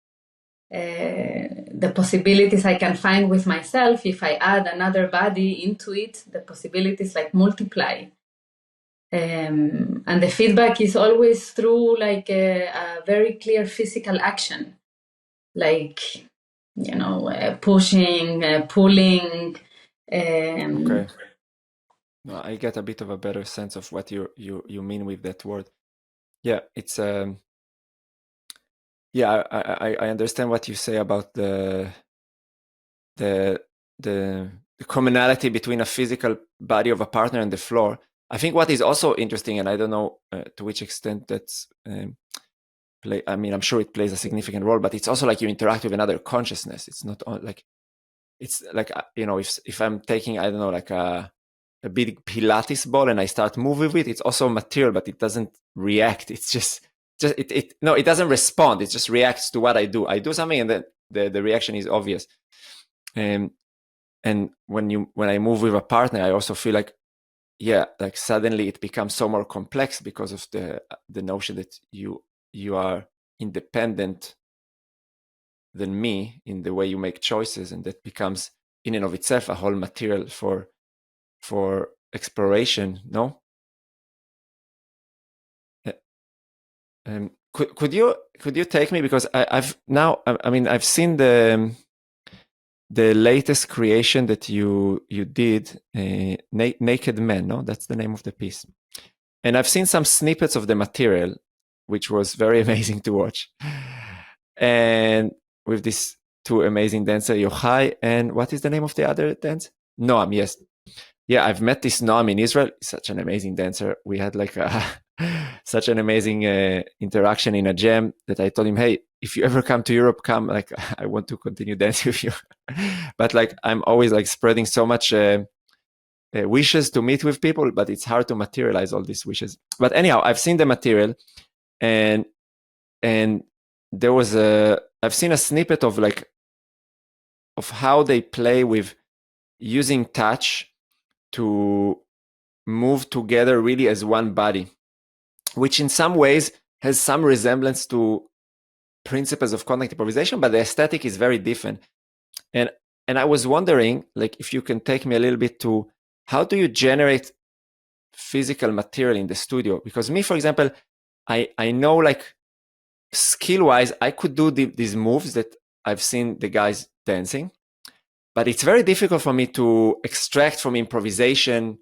the possibilities I can find with myself, if I add another body into it, the possibilities like multiply. And the feedback is always through like a very clear physical action, like, pushing, pulling. Okay. No, I get a bit of a better sense of what you mean with that word. Yeah, it's yeah, I understand what you say about the commonality between a physical body of a partner and the floor. I think what is also interesting, and I don't know to which extent that's I mean, I'm sure it plays a significant role, but it's also like you interact with another consciousness. It's not like, it's like, if I'm taking, I don't know, like a big Pilates ball and I start moving with it, it's also material, but it doesn't react. It's just it doesn't respond. It just reacts to what I do. I do something, and then the reaction is obvious. And when I move with a partner, I also feel like, yeah, like suddenly it becomes so more complex because of the notion that you are independent than me in the way you make choices, and that becomes in and of itself a whole material for exploration. No. Could you take me, because I've seen the latest creation that you did, Naked Men, no, that's the name of the piece, and I've seen some snippets of the material, which was very amazing to watch, and with these two amazing dancers, Yochai, and what is the name of the other dance? Noam, yes. yeah, I've met this Noam in Israel. He's such an amazing dancer. We had like such an amazing interaction in a jam that I told him, hey, if you ever come to Europe, come. Like, I want to continue dancing with you. But like, I'm always like spreading so much wishes to meet with people, but it's hard to materialize all these wishes. But anyhow, I've seen the material, and there was I've seen a snippet of how they play with using touch to move together really as one body, which in some ways has some resemblance to principles of contact improvisation, but the aesthetic is very different. And I was wondering, like, if you can take me a little bit to how do you generate physical material in the studio? Because me, for example, I know, like, skill-wise, I could do these moves that I've seen the guys dancing, but it's very difficult for me to extract from improvisation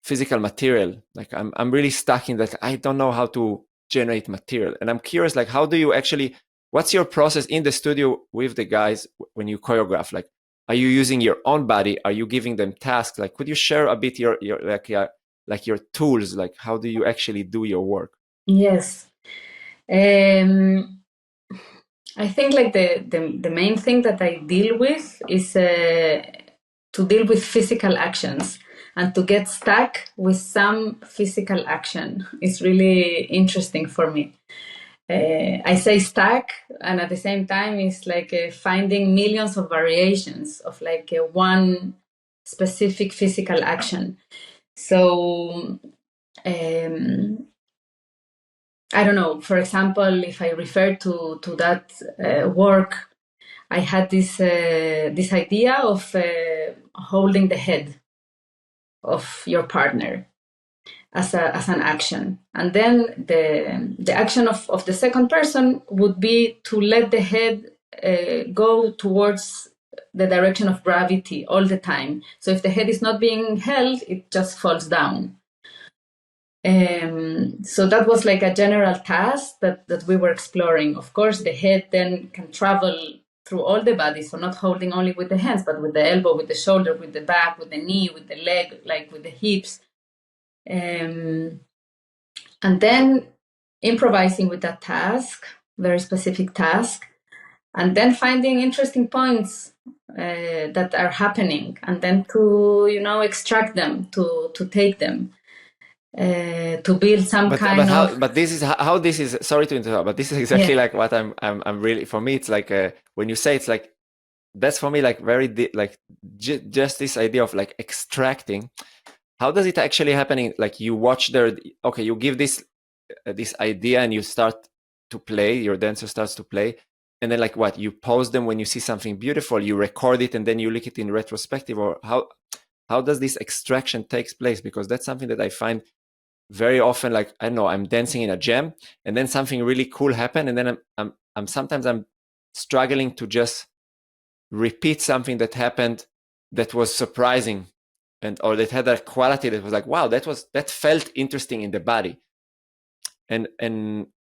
physical material. Like, I'm really stuck in that. I don't know how to generate material. And I'm curious, like, how do you actually, what's your process in the studio with the guys when you choreograph? Like, are you using your own body? Are you giving them tasks? Like, could you share a bit your like your tools? Like, how do you actually do your work? Yes. I think like the main thing that I deal with is to deal with physical actions, and to get stuck with some physical action is really interesting for me. I say stuck, and at the same time, it's like finding millions of variations of like one specific physical action. So I don't know. For example, if I refer to that work, I had this idea of holding the head of your partner as an action, and then the action of the second person would be to let the head go towards the direction of gravity all the time. So if the head is not being held, it just falls down. So that was like a general task that we were exploring. Of course, the head then can travel through all the body, so not holding only with the hands, but with the elbow, with the shoulder, with the back, with the knee, with the leg, like with the hips. And then improvising with that task, very specific task, and then finding interesting points that are happening, and then to, extract them, to take them. To build some but this is how this is. Sorry to interrupt, but this is exactly like what I'm really. For me, it's like when you say it's like, that's for me like very like just this idea of like extracting. How does it actually happening? Like, you watch okay, you give this idea and you start to play. Your dancer starts to play, and then like what? You pause them when you see something beautiful. You record it, and then you look it in retrospective. Or how does this extraction takes place? Because that's something that I find very often, like, I don't know, I'm dancing in a jam and then something really cool happened, and then I'm sometimes struggling to just repeat something that happened that was surprising, or that had a quality that was like, wow, that felt interesting in the body. And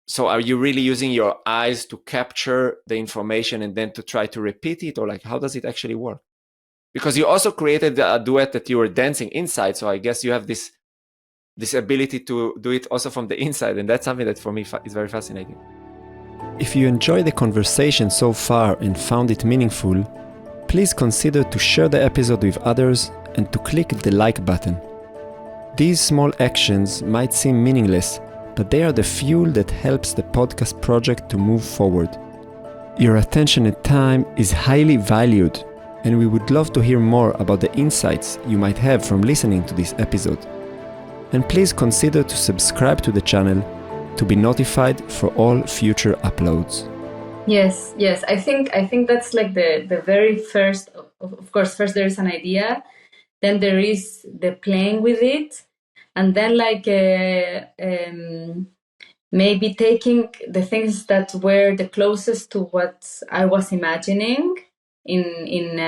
so are you really using your eyes to capture the information and then to try to repeat it, or like, how does it actually work? Because you also created a duet that you were dancing inside, so I guess you have this ability to do it also from the inside, and that's something that for me is very fascinating. If you enjoyed the conversation so far and found it meaningful, please consider to share the episode with others and to click the like button. These small actions might seem meaningless, but they are the fuel that helps the podcast project to move forward. Your attention and time is highly valued, and we would love to hear more about the insights you might have from listening to this episode. And please consider to subscribe to the channel to be notified for all future uploads. Yes. I think that's like the very first. Of course, first there is an idea, then there is the playing with it, and then like maybe taking the things that were the closest to what I was imagining in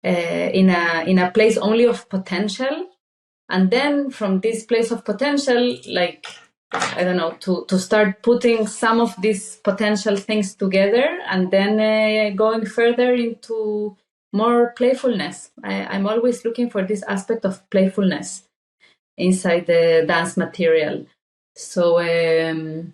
a place only of potential. And then from this place of potential, like, I don't know, to start putting some of these potential things together, and then going further into more playfulness. I'm always looking for this aspect of playfulness inside the dance material. So I'm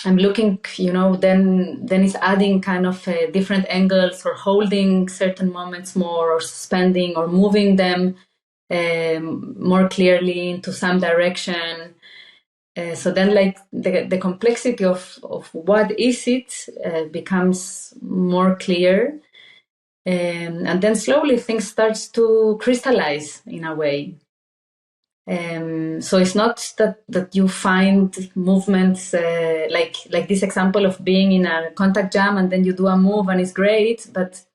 looking, then it's adding kind of different angles, or holding certain moments more, or suspending, or moving them more clearly into some direction. So then, like, the complexity of what is it becomes more clear. And then slowly things starts to crystallize in a way. So it's not that you find movements like this example of being in a contact jam and then you do a move and it's great, but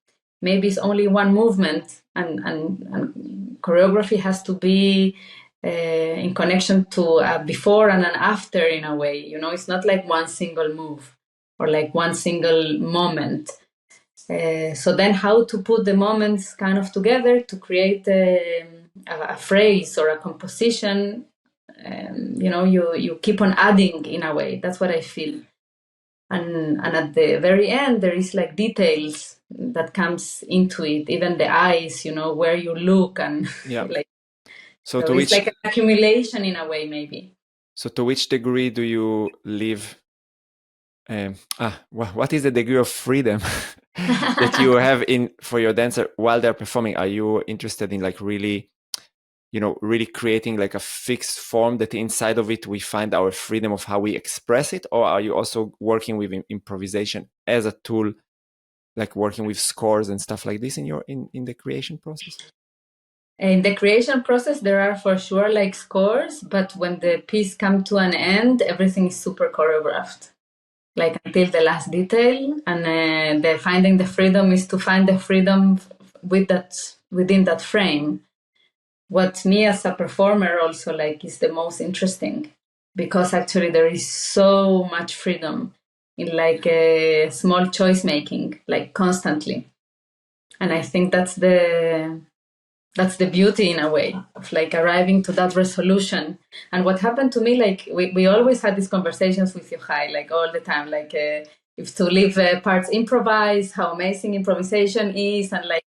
maybe it's only one movement, and choreography has to be in connection to a before and an after in a way. It's not like one single move or like one single moment. So then how to put the moments kind of together to create a phrase or a composition, you keep on adding in a way. That's what I feel. And at the very end, there is like details that comes into it, even the eyes, where you look, and like, so it's like an accumulation in a way, maybe. So to which degree do you live? What is the degree of freedom that you have for your dancer while they're performing? Are you interested in like really creating like a fixed form that inside of it we find our freedom of how we express it? Or are you also working with improvisation as a tool, like working with scores and stuff like this in the creation process? In the creation process, there are for sure like scores, but when the piece comes to an end, everything is super choreographed, like until the last detail. And the finding the freedom is to find the freedom within that frame. What me as a performer also like is the most interesting, because actually there is so much freedom in like a small choice making, like constantly. And I think that's the beauty in a way of like arriving to that resolution. And what happened to me, like we always had these conversations with Yochai, like all the time, like if to leave parts improvise, how amazing improvisation is, and like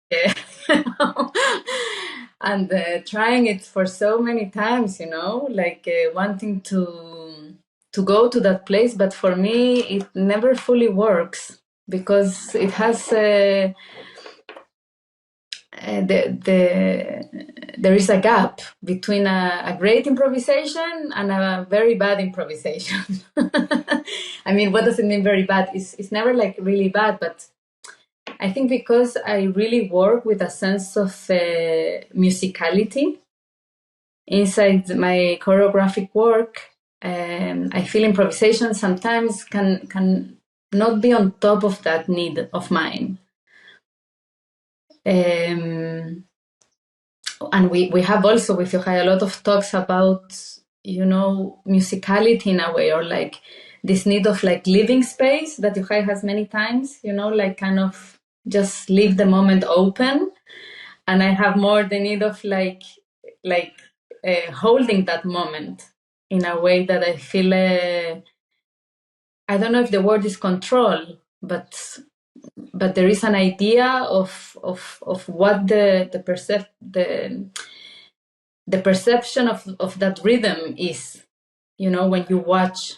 and trying it for so many times, like wanting to go to that place, but for me it never fully works, because it has there is a gap between a great improvisation and a very bad improvisation. I mean, what does it mean very bad? It's never like really bad, but I think because I really work with a sense of musicality inside my choreographic work, I feel improvisation sometimes can not be on top of that need of mine. And we have also with Yochai a lot of talks about, musicality in a way, or like this need of like living space that Yochai has many times, like kind of just leave the moment open. And I have more the need of like holding that moment in a way that I feel, I don't know if the word is control, but there is an idea of what the perception of that rhythm is, when you watch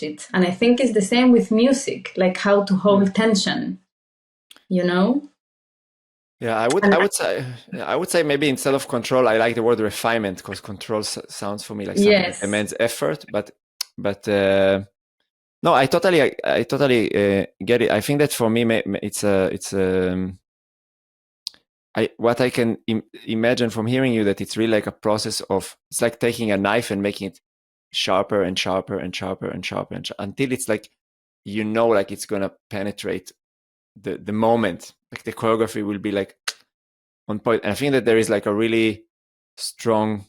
it. And I think it's the same with music, like how to hold tension, Yeah, I would say maybe instead of control, I like the word refinement, because control sounds for me like something that demands effort. But no, I totally get it. I think that for me, what I can imagine from hearing you, that it's really like a process of, it's like taking a knife and making it sharper and sharper and sharper and sharper until it's like, like it's gonna penetrate the moment. Like the choreography will be like on point. And I think that there is like a really strong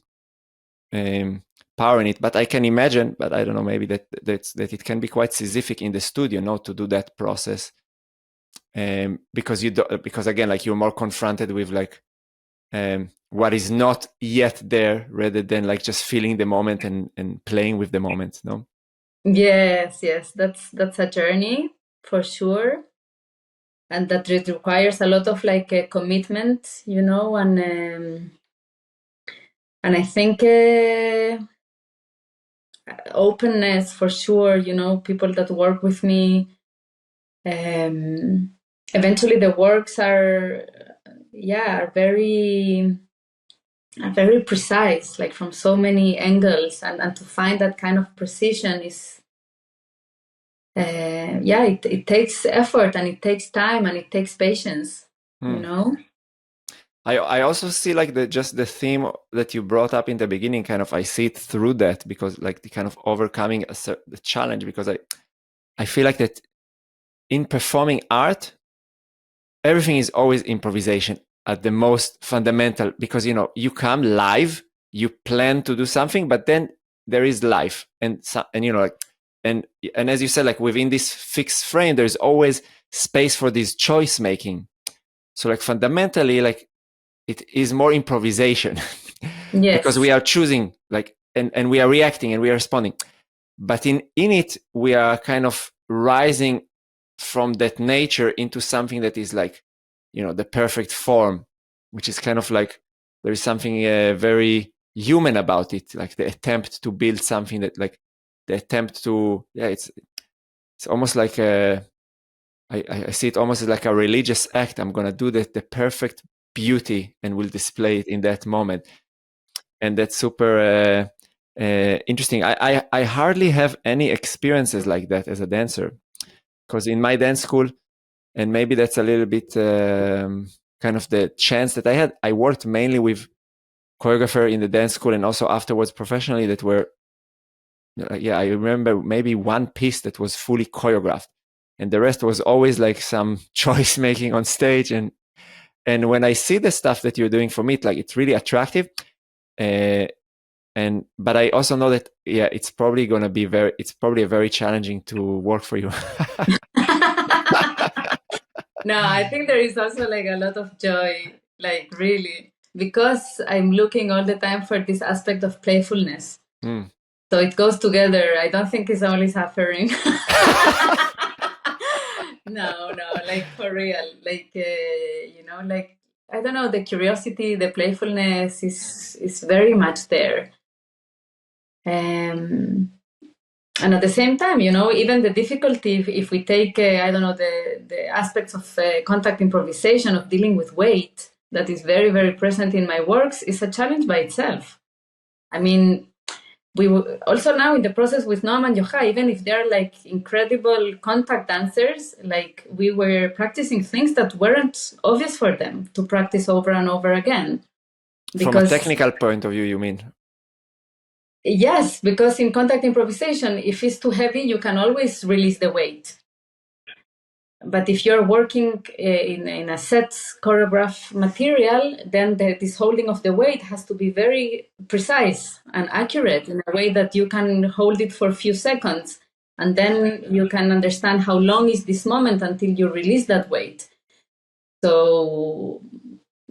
power in it. But I can imagine, but I don't know, maybe that it can be quite Sisyphic in the studio, to do that process. Because again, like you're more confronted with like what is not yet there, rather than like just feeling the moment and playing with the moment. No. Yes, that's a journey for sure. that it requires a lot of like a commitment, and I think openness for sure. People that work with me, eventually the works are very precise, like from so many angles, and to find that kind of precision is it takes effort, and it takes time, and it takes patience. I also see like the theme that you brought up in the beginning, kind of I see it through that, because like the kind of overcoming the challenge, because I feel like that in performing art, everything is always improvisation at the most fundamental, because you come live, you plan to do something, but then there is life, and like, and as you said, like within this fixed frame, there's always space for this choice making. So like fundamentally, like it is more improvisation. Yes. Because we are choosing, like, and we are reacting and we are responding, but in it we are kind of rising from that nature into something that is like, the perfect form, which is kind of like there is something very human about it, like the attempt to build something that, like, the attempt to, it's almost like I see it almost as like a religious act. I'm gonna do the perfect beauty and will display it in that moment, and that's super interesting. I hardly have any experiences like that as a dancer, because in my dance school, and maybe that's a little bit kind of the chance that I had, I worked mainly with choreographer in the dance school, and also afterwards professionally, that were I remember maybe one piece that was fully choreographed, and the rest was always like some choice making on stage. And when I see the stuff that you're doing, for me, it's really attractive. But I also know that it's probably going to be very challenging to work for you. No, I think there is also like a lot of joy, like really, because I'm looking all the time for this aspect of playfulness. So it goes together. I don't think it's only suffering. No, like for real, like like, I don't know, the curiosity, the playfulness is very much there. And at the same time, even the difficulty, if we take, I don't know, the aspects of contact improvisation, of dealing with weight, that is very, very present in my works, is a challenge by itself. I mean, we also now in the process with Noam and Yochai, even if they're like incredible contact dancers, like we were practicing things that weren't obvious for them to practice over and over again. From a technical point of view, you mean? Yes, because in contact improvisation, if it's too heavy, you can always release the weight. But if you're working in a set choreograph material, then this holding of the weight has to be very precise and accurate in a way that you can hold it for a few seconds. And then you can understand how long is this moment until you release that weight. So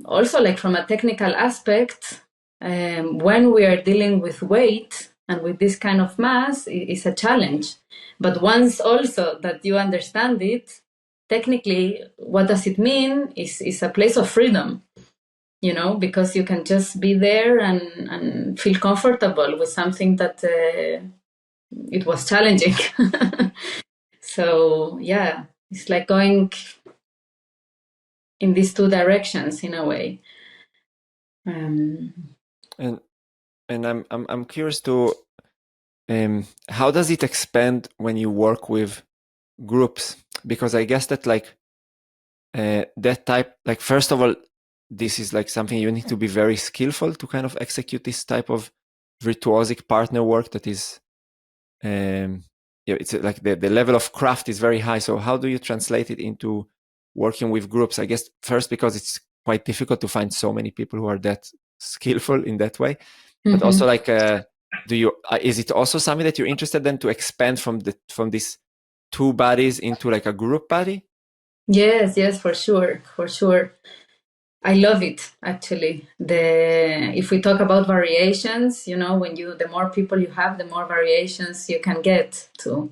also, like from a technical aspect, when we are dealing with weight and with this kind of mass, it's a challenge. But once also that you understand it, technically, what does it mean is a place of freedom, because you can just be there and feel comfortable with something that it was challenging. So, yeah, it's like going in these two directions in a way. And I'm curious to how does it expand when you work with groups? Because I guess that like that type, like, first of all, this is like something you need to be very skillful to kind of execute this type of virtuosic partner work that is it's like the level of craft is very high. So how do you translate it into working with groups? I guess first, because it's quite difficult to find so many people who are that skillful in that way. But also, like, is it also something that you're interested in to expand from these two bodies into like a group body? Yes, for sure. I love it, actually. If we talk about variations, when the more people you have, the more variations you can get to.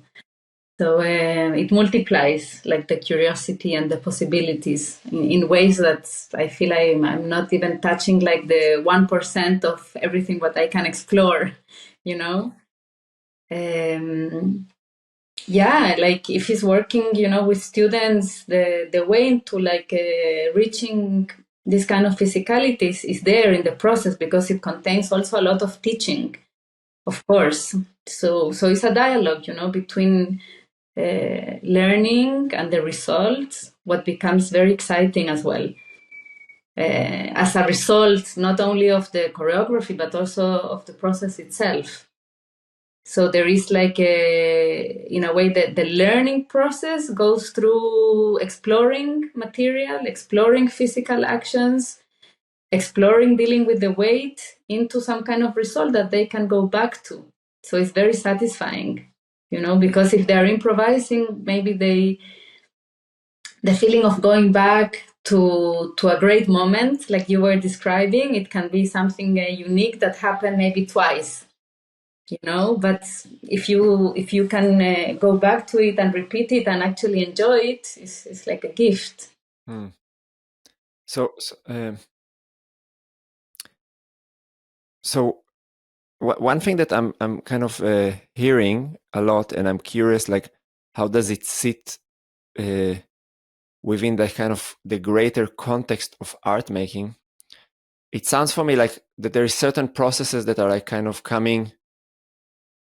So it multiplies like the curiosity and the possibilities in ways that I feel I'm not even touching like the 1% of everything what I can explore, you know? Yeah, like if he's working, with students, the way into like reaching this kind of physicalities is there in the process because it contains also a lot of teaching, of course. So it's a dialogue, between learning and the results, what becomes very exciting as well. As a result, not only of the choreography, but also of the process itself. So there is like in a way that the learning process goes through exploring material, exploring physical actions, exploring dealing with the weight into some kind of result that they can go back to. So it's very satisfying, because if they're improvising, maybe the feeling of going back to a great moment, like you were describing, it can be something unique that happened maybe twice. But if you can go back to it and repeat it and actually enjoy it, it's like a gift. So one thing that I'm kind of hearing a lot, and I'm curious, like, how does it sit within the kind of the greater context of art making? It sounds for me like that there is certain processes that are like kind of coming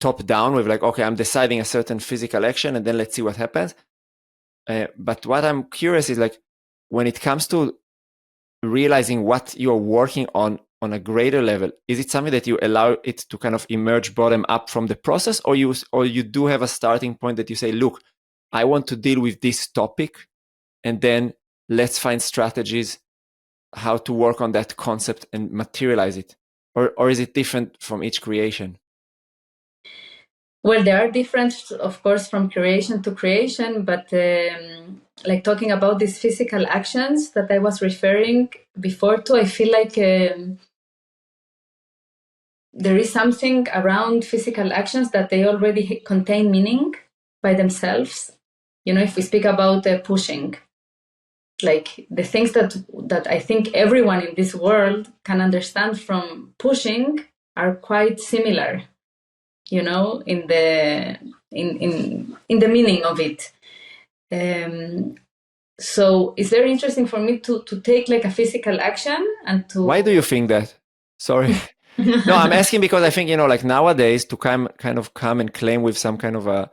top down with like, okay, I'm deciding a certain physical action and then let's see what happens. But what I'm curious is like, when it comes to realizing what you're working on a greater level, is it something that you allow it to kind of emerge bottom up from the process, or you do have a starting point that you say, look, I want to deal with this topic, and then let's find strategies how to work on that concept and materialize it? Or is it different from each creation? Well, there are different, of course, from creation to creation, but like talking about these physical actions that I was referring before to, I feel like there is something around physical actions that they already contain meaning by themselves. If we speak about pushing, like the things that I think everyone in this world can understand from pushing are quite similar, in the in the meaning of it. So it's very interesting for me to take like a physical action and to. Why do you think that? Sorry. No, I'm asking because I think, like nowadays to come and claim with some kind of a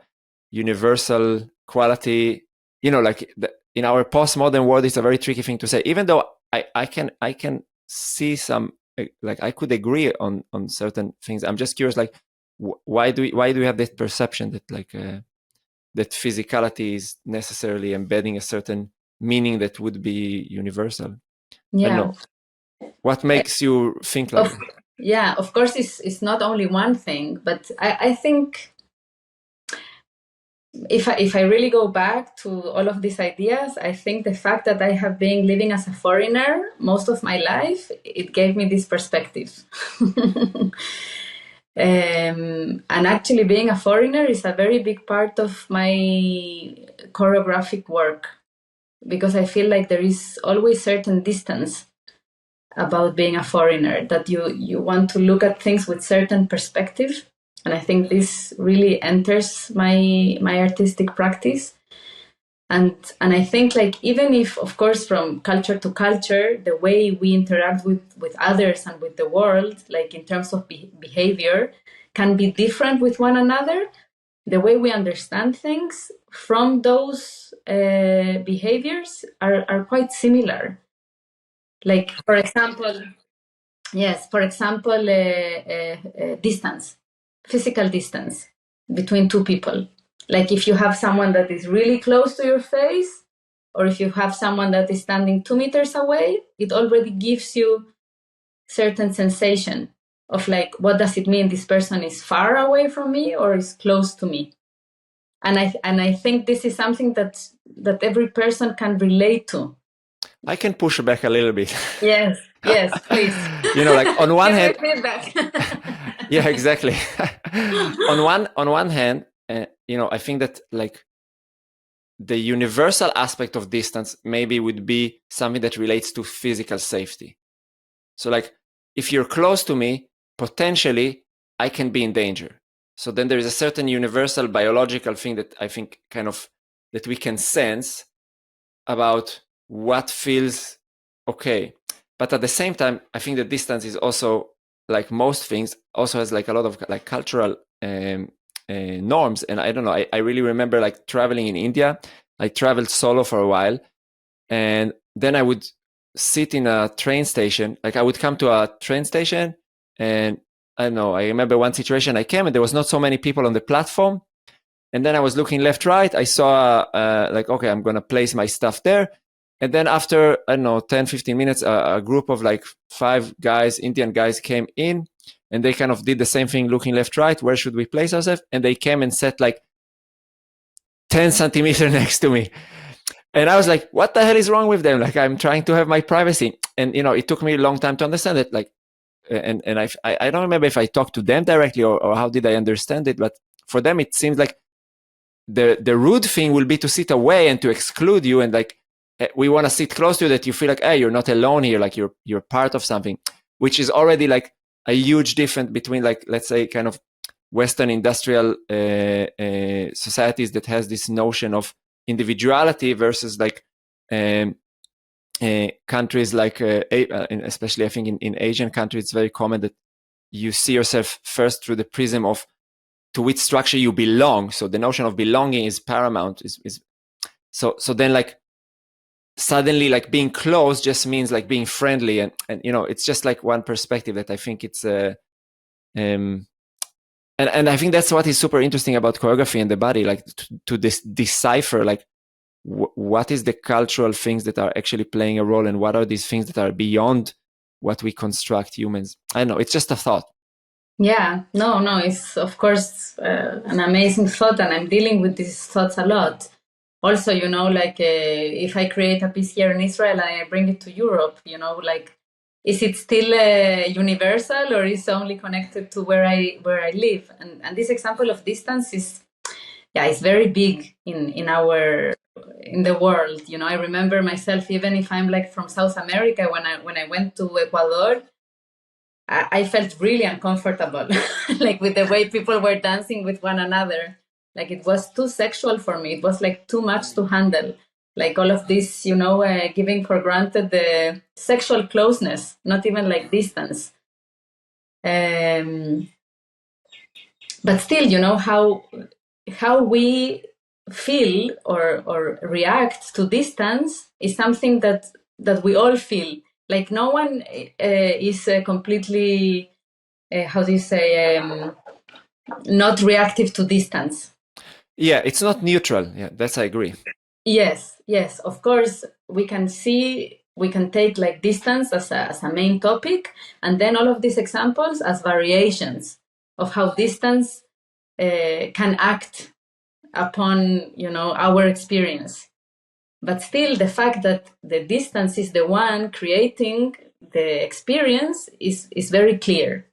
universal quality, like in our postmodern world, it's a very tricky thing to say, even though I can see some, like I could agree on certain things. I'm just curious, like why do we have that perception that like that physicality is necessarily embedding a certain meaning that would be universal? Yeah. I don't know. What makes you think like that? Yeah, of course, it's not only one thing, but I think if I really go back to all of these ideas, I think the fact that I have been living as a foreigner most of my life, it gave me this perspective. And actually being a foreigner is a very big part of my choreographic work, because I feel like there is always certain distance about being a foreigner, that you want to look at things with certain perspective. And I think this really enters my artistic practice. And I think like, even if, of course, from culture to culture, the way we interact with others and with the world, like in terms of behavior, can be different with one another, the way we understand things from those behaviors are quite similar. Like, for example, distance, physical distance between two people. Like if you have someone that is really close to your face, or if you have someone that is standing 2 meters away, it already gives you certain sensation of like, what does it mean? This person is far away from me or is close to me? And I think this is something that every person can relate to. I can push back a little bit. Yes, please. Like on one hand, feedback. Yeah, exactly. on one hand, I think that like the universal aspect of distance maybe would be something that relates to physical safety. So like, if you're close to me, potentially I can be in danger. So then there is a certain universal biological thing that I think kind of that we can sense about what feels okay. But at the same time, I think the distance is also, like most things, also has like a lot of like cultural norms. And I don't know, I really remember like traveling in India. I traveled solo for a while, and then I would sit in a train station. Like I would come to a train station, and I don't know, I remember one situation I came and there was not so many people on the platform. And then I was looking left, right. I saw like, okay, I'm going to place my stuff there. And then after, I don't know, 10, 15 minutes, a group of like 5 guys, Indian guys came in, and they kind of did the same thing, looking left, right. Where should we place ourselves? And they came and sat like 10 centimeters next to me. And I was like, what the hell is wrong with them? Like, I'm trying to have my privacy. And, you know, it took me a long time to understand it. Like, and I don't remember if I talked to them directly or how did I understand it. But for them, it seems like the rude thing will be to sit away and to exclude you. And like, we want to sit close to you that you feel like, hey, you're not alone here. Like you're part of something, which is already like a huge difference between like, let's say kind of Western industrial societies that has this notion of individuality versus like countries like, especially I think in Asian countries, it's very common that you see yourself first through the prism of to which structure you belong. So the notion of belonging is paramount. So then like suddenly like being close just means like being friendly, and you know, it's just like one perspective that I think it's and I think that's what is super interesting about choreography and the body, like to decipher like what is the cultural things that are actually playing a role, and what are these things that are beyond what we construct humans. I don't know, it's just a thought. Yeah, no, it's of course an amazing thought, and I'm dealing with these thoughts a lot. Also, you know, like if I create a piece here in Israel and I bring it to Europe, you know, like, is it still universal, or is it only connected to where I live? And this example of distance is, yeah, it's very big in the world. You know, I remember myself, even if I'm like from South America, when I went to Ecuador, I felt really uncomfortable, like with the way people were dancing with one another. Like it was too sexual for me. It was like too much to handle. Like all of this, you know, giving for granted the sexual closeness, not even like distance. But still, you know, how we feel or react to distance is something that we all feel. Like no one is completely, how do you say, not reactive to distance. Yeah, it's not neutral. Yeah, that's, I agree. Yes, of course, we can take like distance as a main topic, and then all of these examples as variations of how distance can act upon, you know, our experience. But still, the fact that the distance is the one creating the experience is very clear.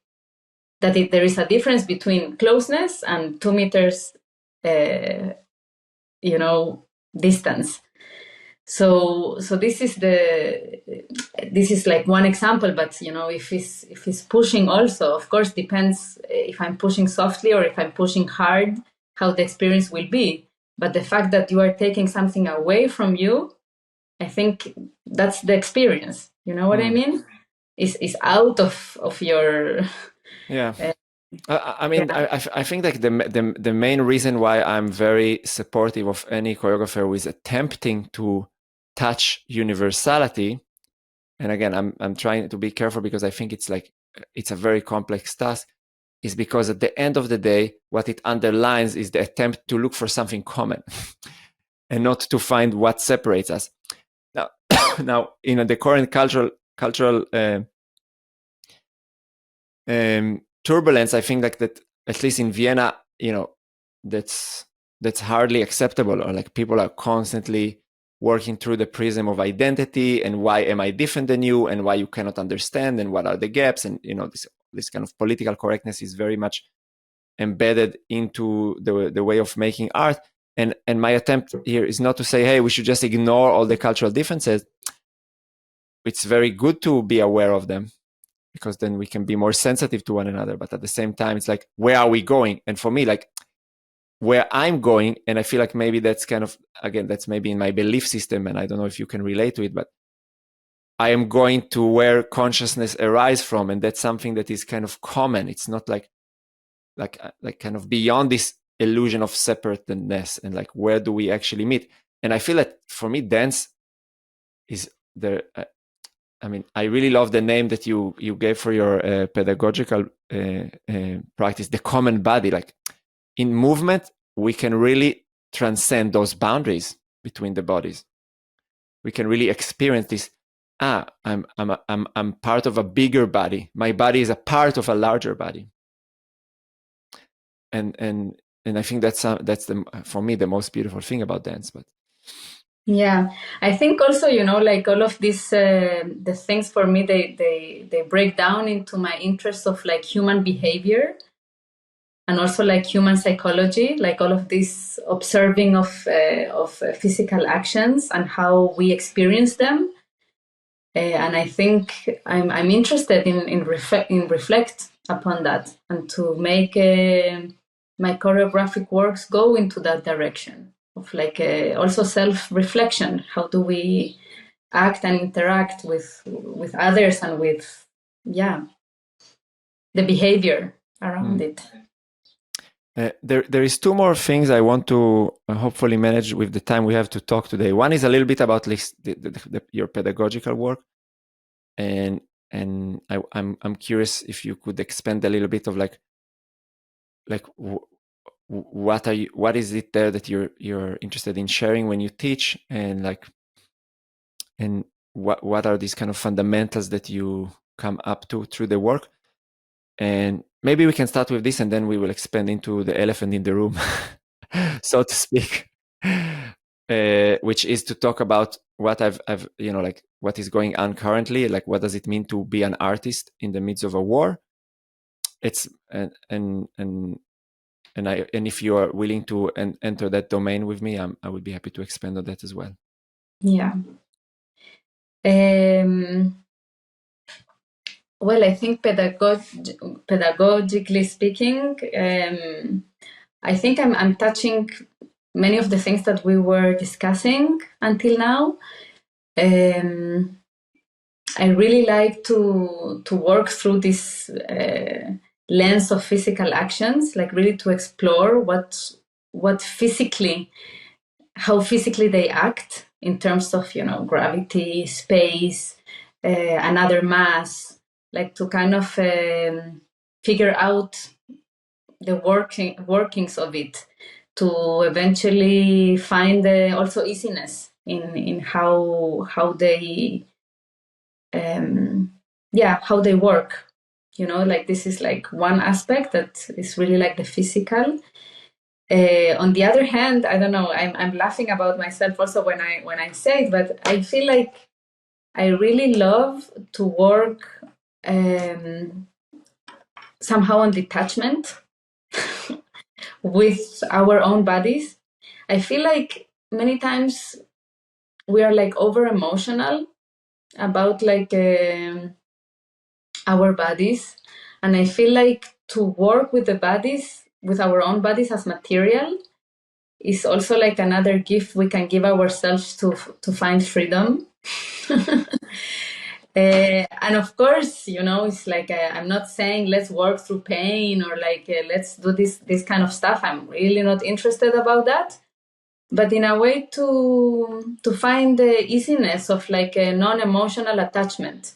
That there is a difference between closeness and 2 meters, you know, distance. So this is like one example, but you know, if it's pushing also, of course, depends if I'm pushing softly or if I'm pushing hard, how the experience will be. But the fact that you are taking something away from you, I think that's the experience. You know what I mean? Is out of your yeah. I mean, yeah. I think like the main reason why I'm very supportive of any choreographer who is attempting to touch universality, and again, I'm trying to be careful because I think it's a very complex task, is because at the end of the day, what it underlines is the attempt to look for something common and not to find what separates us. Now, in the current cultural turbulence, I think like that, at least in Vienna, you know, that's hardly acceptable, or like people are constantly working through the prism of identity and why am I different than you, and why you cannot understand, and what are the gaps, and you know, this kind of political correctness is very much embedded into the way of making art. And my attempt here is not to say, hey, we should just ignore all the cultural differences. It's very good to be aware of them, because then we can be more sensitive to one another. But at the same time, it's like, where are we going? And for me, like, where I'm going, and I feel like maybe that's kind of, again, that's maybe in my belief system, and I don't know if you can relate to it, but I am going to where consciousness arises from, and that's something that is kind of common. It's not like kind of beyond this illusion of separateness, and like, where do we actually meet? And I feel that for me, dance is there. I mean, I really love the name that you gave for your pedagogical practice, the common body. Like, in movement, we can really transcend those boundaries between the bodies. We can really experience this. I'm part of a bigger body. My body is a part of a larger body. And I think that's for me the most beautiful thing about dance. But yeah, I think also, like all of these the things for me, they break down into my interest of like human behavior, and also like human psychology, like all of this observing of physical actions and how we experience them. And I think I'm interested in reflect upon that, and to make my choreographic works go into that direction of like also self-reflection. How do we act and interact with others, and with the behavior around it. There is two more things I want to hopefully manage with the time we have to talk today. One is a little bit about your pedagogical work, and I'm curious if you could expand a little bit of like what is it there that you're interested in sharing when you teach, and what are these kind of fundamentals that you come up to through the work. And maybe we can start with this, and then we will expand into the elephant in the room, so to speak, which is to talk about what I've like what is going on currently. Like, what does it mean to be an artist in the midst of a war? It's and if you are willing to enter that domain with me, I would be happy to expand on that as well. Yeah. Well, I think pedagogically speaking, I think I'm touching many of the things that we were discussing until now. I really like to work through this lens of physical actions, like really to explore how physically they act in terms of gravity, space, another mass. Like to kind of figure out the workings of it, to eventually find also easiness in how they how they work. Like this is like one aspect that is really like the physical. On the other hand, I don't know, I'm laughing about myself also when I say it, but I feel like I really love to work somehow on detachment with our own bodies. I feel like many times we are like over emotional about like our bodies, and I feel like to work with the bodies, with our own bodies as material, is also like another gift we can give ourselves to find freedom. And of course, it's like I'm not saying let's work through pain, or like let's do this kind of stuff. I'm really not interested about that. But in a way to find the easiness of like a non-emotional attachment.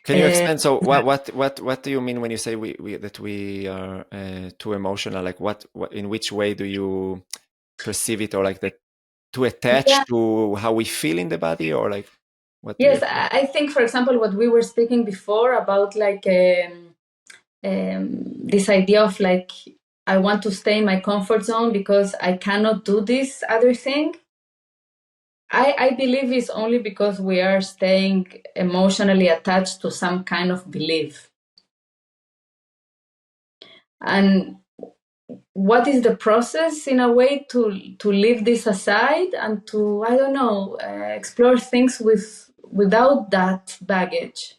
Can you explain? So what do you mean when you say that we are too emotional? Like what in which way do you perceive it, or like that too attached to how we feel in the body, or like what? Yes, I think, for example, what we were speaking before about like this idea of like I want to stay in my comfort zone because I cannot do this other thing. I believe it's only because we are staying emotionally attached to some kind of belief. And what is the process in a way to leave this aside and to, I don't know, explore things without that baggage,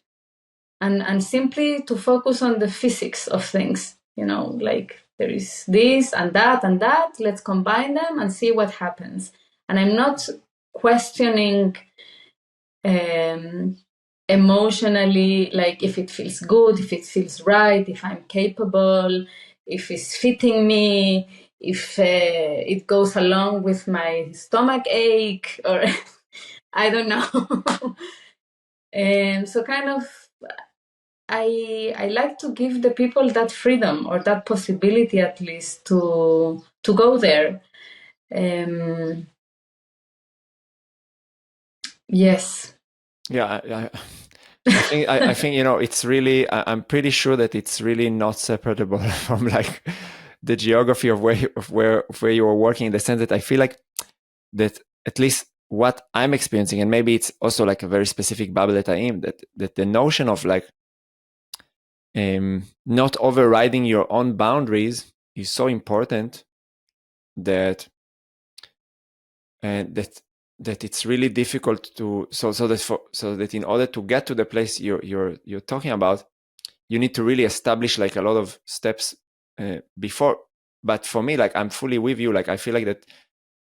and simply to focus on the physics of things, like there is this and that, let's combine them and see what happens. And I'm not questioning emotionally, like if it feels good, if it feels right, if I'm capable, if it's fitting me, if it goes along with my stomach ache, or I don't know. And so kind of I like to give the people that freedom, or that possibility at least, to go there. Yes. Yeah, I think it's really. I'm pretty sure that it's really not separable from like the geography of where you are working, in the sense that I feel like that, at least what I'm experiencing, and maybe it's also like a very specific bubble that I am, that the notion of like not overriding your own boundaries is so important that that it's really difficult to so that in order to get to the place you're talking about, you need to really establish like a lot of steps before. But for me, like, I'm fully with you. Like, I feel like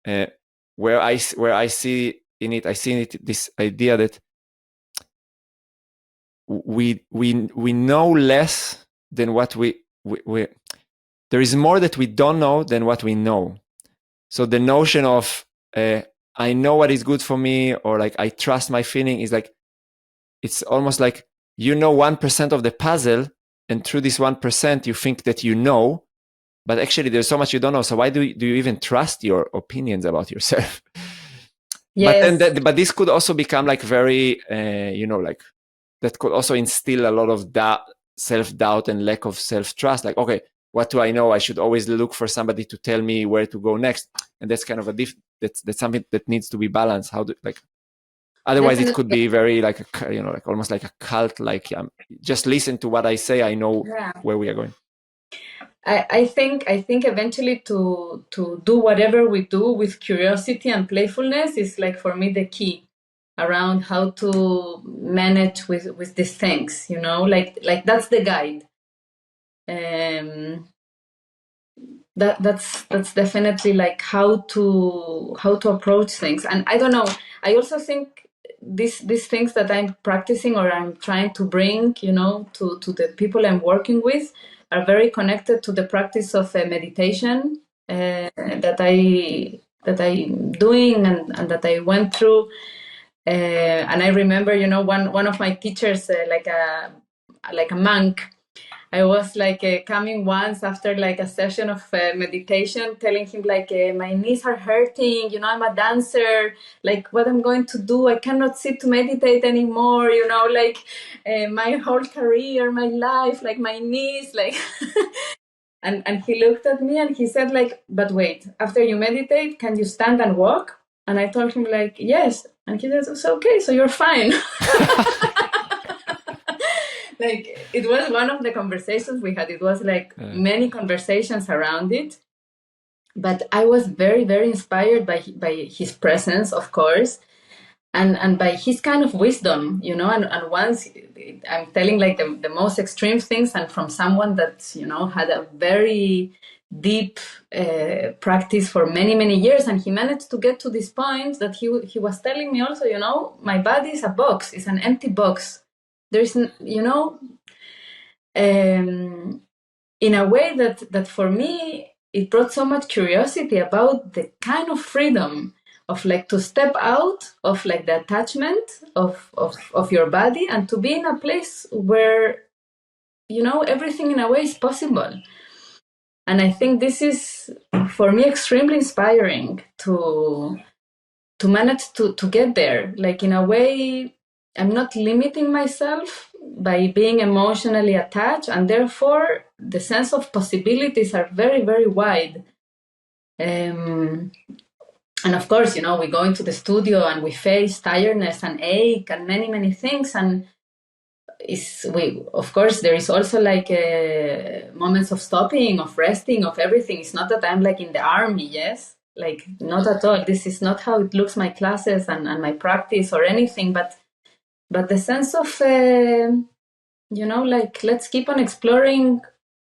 that where I see in it this idea that we know less than what we there is more that we don't know than what we know. So the notion of I know what is good for me, or like I trust my feeling, is like, it's almost like 1% of the puzzle, and through this 1% you think that you know, but actually there's so much you don't know. So why do you even trust your opinions about yourself? Yes. But this could also become like very like, that could also instill a lot of self-doubt and lack of self-trust. Like, okay, what do I know? I should always look for somebody to tell me where to go next. And that's kind of that's something that needs to be balanced. Otherwise it could be very like like almost like a cult, like just listen to what I say, I know where we are going. I think eventually to do whatever we do with curiosity and playfulness is, like, for me, the key around how to manage with these things, like that's the guide. That's definitely like how to approach things. And I don't know, I also think these things that I'm practicing, or I'm trying to bring, to the people I'm working with, are very connected to the practice of meditation that I'm doing, and that I went through. And I remember, one of my teachers, like a monk, I was like coming once after like a session of meditation, telling him like, my knees are hurting, I'm a dancer, like what I'm going to do, I cannot sit to meditate anymore, like my whole career, my life, like my knees, like and he looked at me and he said like, but wait, after you meditate, can you stand and walk? And I told him like, yes. And he said, it's okay, so you're fine. Like, it was one of the conversations we had. It was like many conversations around it. But I was very, very inspired by his presence, of course, and by his kind of wisdom, and once I'm telling like the most extreme things, and from someone that, had a very deep practice for many, many years, and he managed to get to this point that he was telling me also, my body is a box, it's an empty box. There's, in a way that for me, it brought so much curiosity about the kind of freedom of like to step out of like the attachment of your body, and to be in a place where, everything in a way is possible. And I think this is, for me, extremely inspiring to manage to get there. Like, in a way, I'm not limiting myself by being emotionally attached, and therefore the sense of possibilities are very, very wide. And of course, we go into the studio and we face tiredness and ache and many, many things. And of course there is also like moments of stopping, of resting, of everything. It's not that I'm like in the army, yes, like not at all. This is not how it looks, my classes and my practice or anything, but the sense of like let's keep on exploring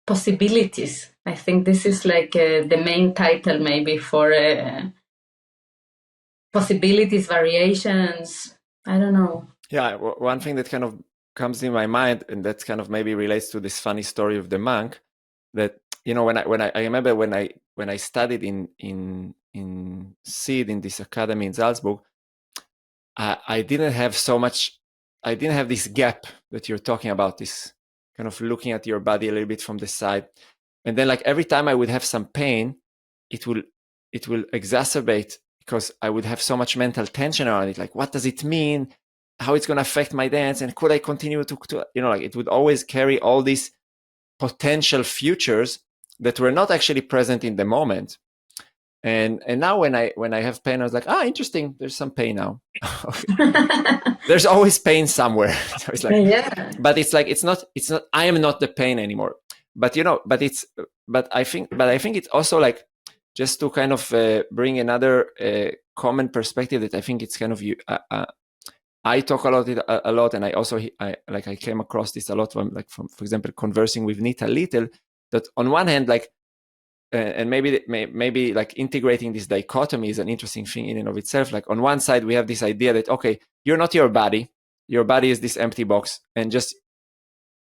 possibilities. I think this is like the main title maybe for possibilities, variations. I don't know. Yeah, one thing that kind of comes in my mind, and that kind of maybe relates to this funny story of the monk, that when I remember when I studied in SEED in this academy in Salzburg, I didn't have this gap that you're talking about, this kind of looking at your body a little bit from the side, and then like every time I would have some pain, it will exacerbate, because I would have so much mental tension around it. Like, what does it mean? How it's going to affect my dance? And could I continue to like it would always carry all these potential futures that were not actually present in the moment. And now when I have pain, I was like, interesting. There's some pain now. There's always pain somewhere. So it's like, yeah. But it's like, it's not, I am not the pain anymore. But I think it's also like, just to kind of bring another common perspective that I think it's kind of I talk a lot, and I came across this a lot from for example, conversing with Nita Little, that on one hand, like, and maybe like integrating this dichotomy is an interesting thing in and of itself. Like on one side, we have this idea that, okay, you're not your body is this empty box, and just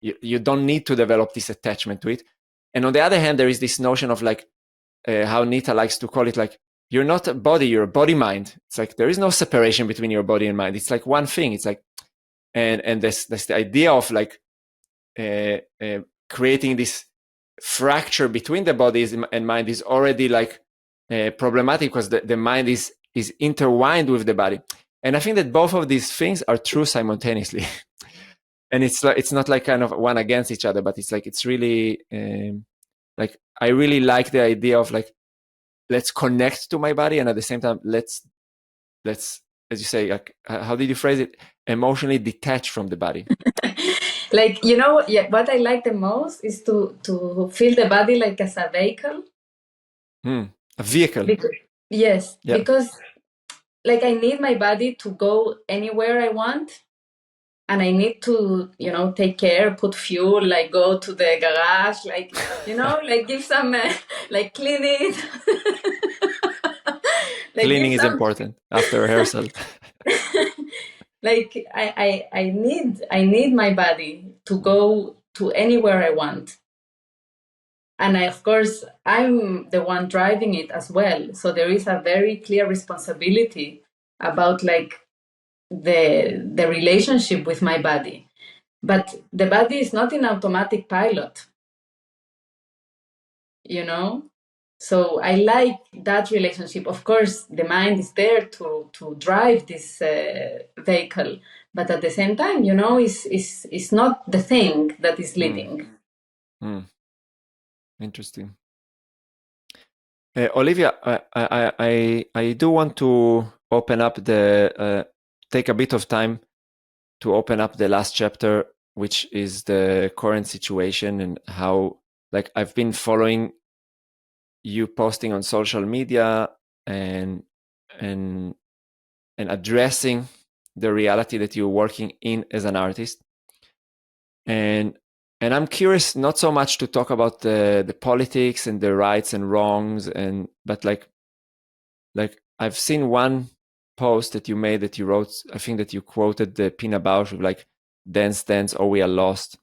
you don't need to develop this attachment to it. And on the other hand, there is this notion of like, how Nita likes to call it, like, you're not a body, you're a body mind. It's like there is no separation between your body and mind. It's like one thing. It's like, and that's the idea of like creating this fracture between the body and mind is already like problematic, because the mind is intertwined with the body. And I think that both of these things are true simultaneously. And it's not like kind of one against each other, but it's like, it's really like, I really like the idea of like, let's connect to my body, and at the same time, let's, as you say, like, how did you phrase it? Emotionally detach from the body. Like, what I like the most is to feel the body like as a vehicle. A vehicle. Yes, yeah. Because like I need my body to go anywhere I want. And I need to, take care, put fuel, like go to the garage, like, like give some, like clean it. Like cleaning is important after rehearsal. Like I need my body to go to anywhere I want. And of course, I'm the one driving it as well. So there is a very clear responsibility about like the relationship with my body. But the body is not in automatic pilot, So I like that relationship. Of course, the mind is there to drive this vehicle, but at the same time, it's not the thing that is leading. Interesting. Olivia, I do want to open up take a bit of time to open up the last chapter, which is the current situation, and how, like, I've been following you posting on social media and addressing the reality that you're working in as an artist. And I'm curious, not so much to talk about the politics and the rights and wrongs, but like I've seen one post that you made, that you wrote, I think that you quoted the Pina Bausch with like, dance, dance, or we are lost.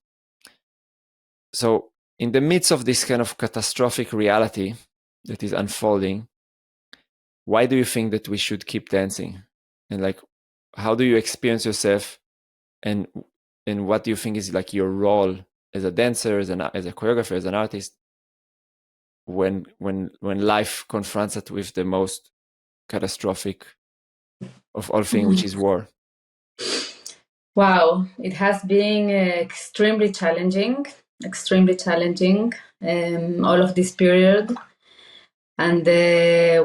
So in the midst of this kind of catastrophic reality that is unfolding, why do you think that we should keep dancing? And like, how do you experience yourself, and what do you think is like your role as a dancer, as a choreographer, as an artist, when life confronts it with the most catastrophic of all things, which is war? Wow, it has been extremely challenging, all of this period. And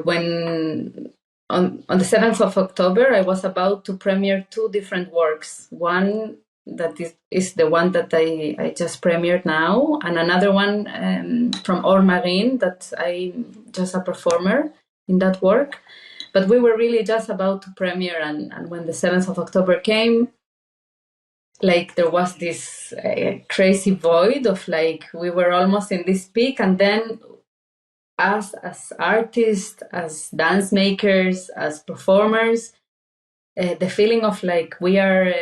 when on the 7th of October, I was about to premiere 2 different works. One that is the one that I just premiered now, and another one from Or Marine that I'm just a performer in that work. But we were really just about to premiere, and when the 7th of October came, like there was this crazy void of like we were almost in this peak, and then us as artists, as dance makers, as performers, the feeling of like we are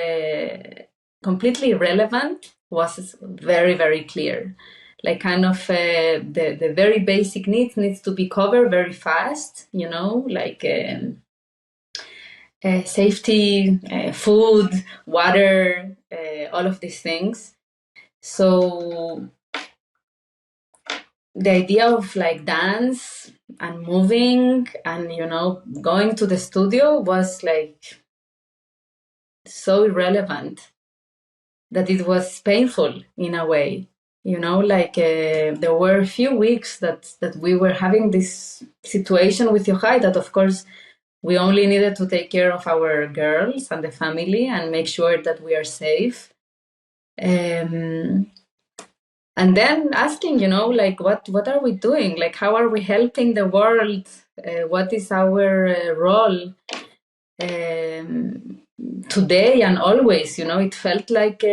completely irrelevant was very, very clear. Like kind of the very basic needs to be covered very fast, you know, like safety, food, water, all of these things. So the idea of like dance and moving and, you know, going to the studio was like so irrelevant that it was painful in a way, you know, like there were a few weeks that we were having this situation with Yochai that of course we only needed to take care of our girls and the family and make sure that we are safe. And then asking, you know, like what are we doing? Like how are we helping the world? What is our role today and always? You know, it felt like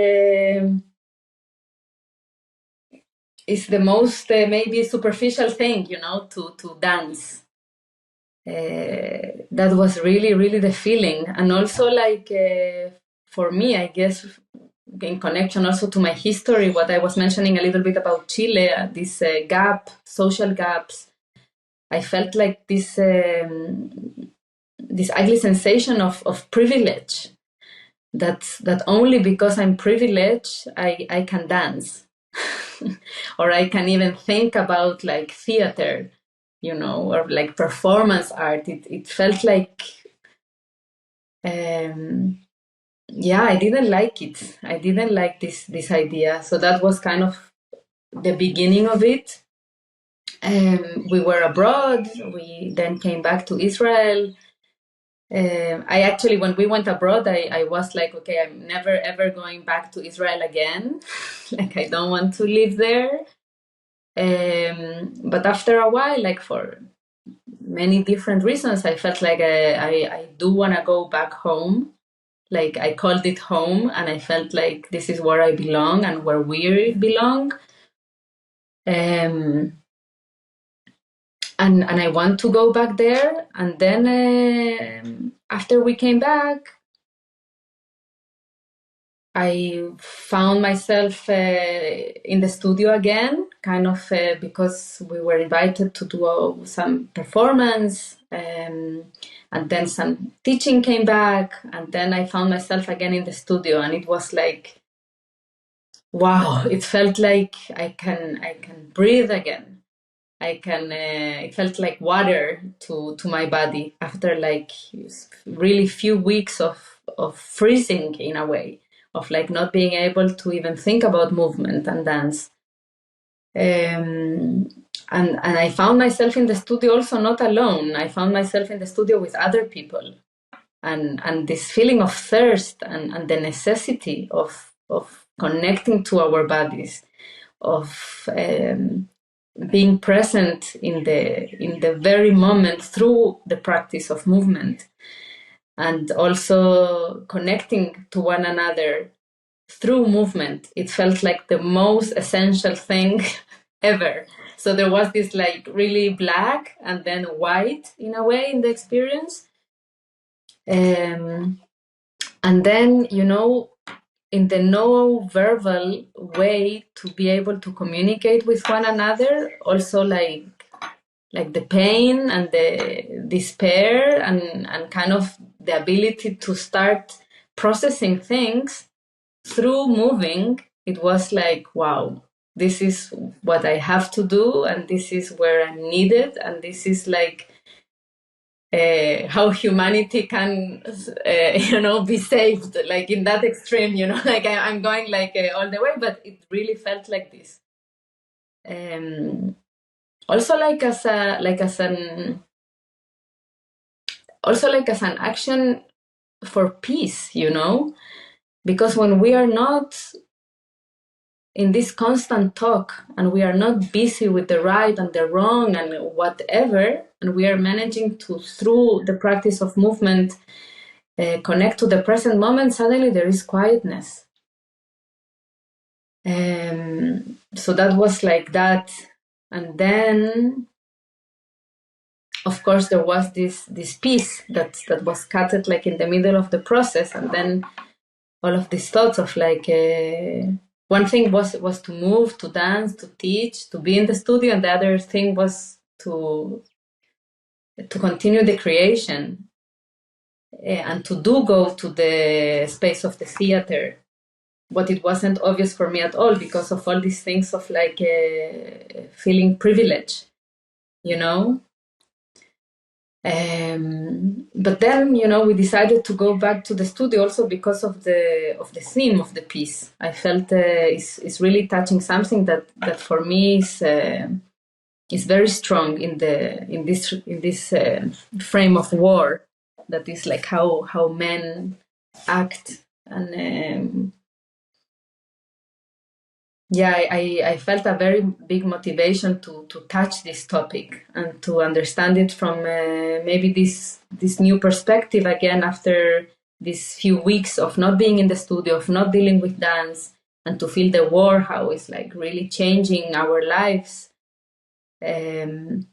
it's the most maybe superficial thing, you know, to dance. That was really, really the feeling. And also like for me, I guess in connection also to my history, what I was mentioning a little bit about Chile, this gap, social gaps. I felt like this ugly sensation of privilege. That only because I'm privileged, I can dance, or I can even think about like theater, you know, or like performance art. It felt like. Yeah, I didn't like it. I didn't like this idea. So that was kind of the beginning of it. We were abroad. We then came back to Israel. I actually, when we went abroad, I was like, okay, I'm never ever going back to Israel again. Like, I don't want to live there. But after a while, like for many different reasons, I felt like I do want to go back home. Like I called it home, and I felt like this is where I belong and where we belong. And I want to go back there. And then after we came back, I found myself in the studio again, kind of because we were invited to do some performance, and then some teaching came back, and then I found myself again in the studio, and it was like, wow! It felt like I can breathe again. It felt like water to my body after like really few weeks of freezing in a way, of like not being able to even think about movement and dance. And I found myself in the studio also not alone. I found myself in the studio with other people, and this feeling of thirst and the necessity of connecting to our bodies, of being present in the very moment through the practice of movement, and also connecting to one another through movement. It felt like the most essential thing ever. So there was this like really black and then white in a way in the experience. And then, you know, in the no verbal way to be able to communicate with one another, also like the pain and the despair and kind of the ability to start processing things through moving. It was like, wow, this is what I have to do, and this is where I'm needed, and this is like how humanity can, be saved, like in that extreme, like I'm going like all the way, but it really felt like this. Also, like as an action for peace, Because when we are not in this constant talk and we are not busy with the right and the wrong and whatever, and we are managing to, through the practice of movement, connect to the present moment, suddenly there is quietness. So that was like that. And then, of course, there was this piece that was cut like in the middle of the process. And then all of these thoughts of like, one thing was to move, to dance, to teach, to be in the studio. And the other thing was to continue the creation and to go to the space of the theater. But it wasn't obvious for me at all because of all these things of like feeling privilege, you know. But then, you know, we decided to go back to the studio also because of the theme of the piece. I felt it's really touching something that for me is very strong in this frame of war. That is like how men act. And I felt a very big motivation to touch this topic and to understand it from maybe this new perspective again after these few weeks of not being in the studio, of not dealing with dance, and to feel the war, how it's like really changing our lives. To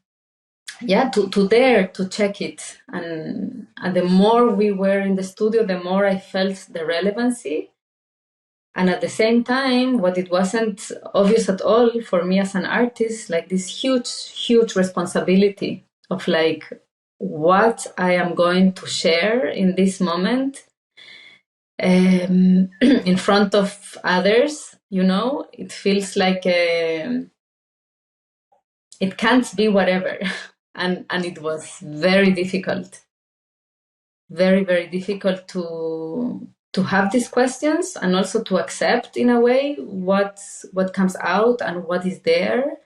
dare to check it. And the more we were in the studio, the more I felt the relevancy. And at the same time, what it wasn't obvious at all for me as an artist, like this huge responsibility of like what I am going to share in this moment in front of others, you know, it feels like it can't be whatever. And it was very difficult, very, very difficult to have these questions and also to accept in a way what comes out and what is there,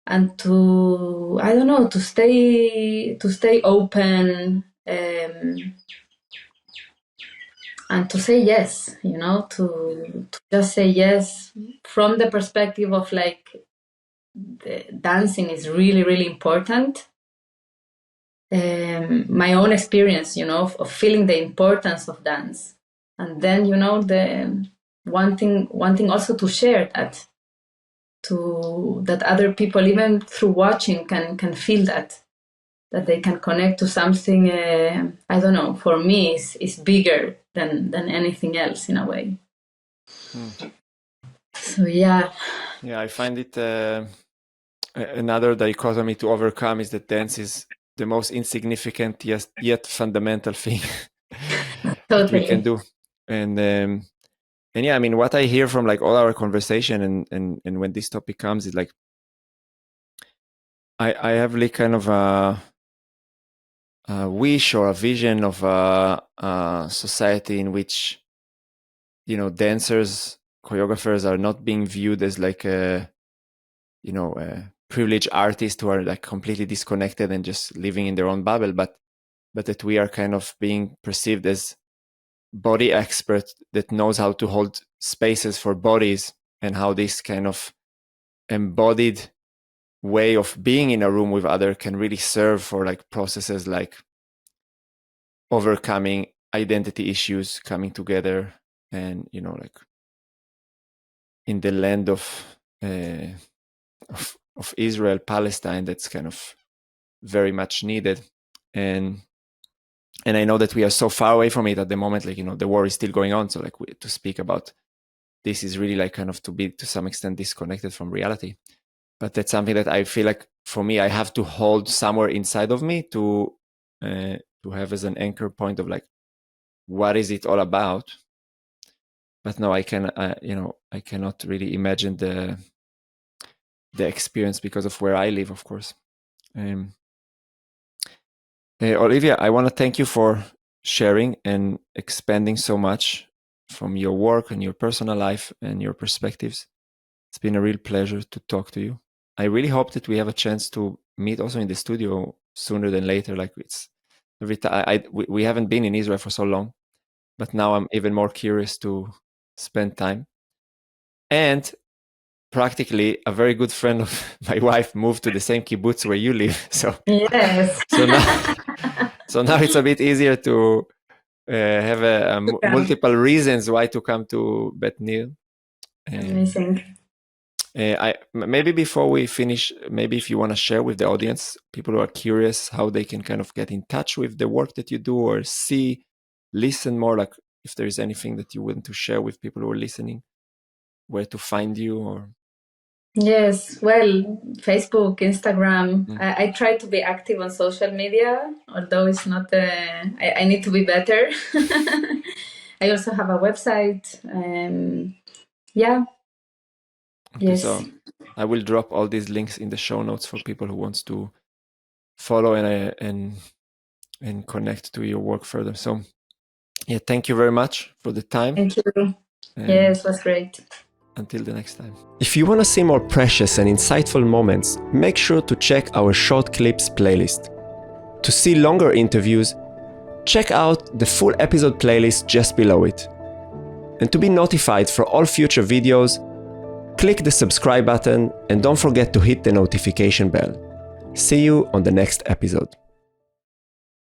and to, I don't know, to stay open, and to say yes, you know, to just say yes from the perspective of like the dancing is really, really important. My own experience, you know, of feeling the importance of dance. And then, you know, the wanting also to share that, to that other people, even through watching, can feel that they can connect to something. I don't know. For me, is bigger than anything else in a way. So yeah. Yeah, I find it another dichotomy to overcome is that dance is the most insignificant yet fundamental thing that we can do. And yeah, I mean, what I hear from like all our conversation and when this topic comes is like, I have like kind of a wish or a vision of a society in which, you know, dancers, choreographers are not being viewed as like a, you know, privileged artists who are like completely disconnected and just living in their own bubble, but that we are kind of being perceived as body expert that knows how to hold spaces for bodies, and how this kind of embodied way of being in a room with other can really serve for like processes like overcoming identity issues, coming together, and, you know, like in the land of Israel, Palestine, that's kind of very much needed. And I know that we are so far away from it at the moment, like, you know, the war is still going on, so like to speak about this is really like kind of to be to some extent disconnected from reality. But that's something that I feel like for me I have to hold somewhere inside of me to have as an anchor point of like, what is it all about? But no, I can you know, I cannot really imagine the experience because of where I live, of course. Olivia, I want to thank you for sharing and expanding so much from your work and your personal life and your perspectives. It's been a real pleasure to talk to you. I really hope that we have a chance to meet also in the studio sooner than later. Like, it's every time we haven't been in Israel for so long, but now I'm even more curious to spend time. And practically a very good friend of my wife moved to the same kibbutz where you live. So yes. so now it's a bit easier to have multiple reasons why to come to Bet Nil. Amazing. Maybe before we finish, maybe if you want to share with the audience, people who are curious, how they can kind of get in touch with the work that you do, or see, listen more, like if there is anything that you want to share with people who are listening, where to find you, or... Yes, well, Facebook, Instagram. I try to be active on social media, although it's not. I need to be better. I also have a website. Yeah. Okay, Yes. so I will drop all these links in the show notes for people who wants to follow and connect to your work further. So, yeah, thank you very much for the time. Thank you. Yes, it was great. Until the next time. If you want to see more precious and insightful moments, make sure to check our short clips playlist. To see longer interviews, check out the full episode playlist just below it. And to be notified for all future videos, click the subscribe button and don't forget to hit the notification bell. See you on the next episode.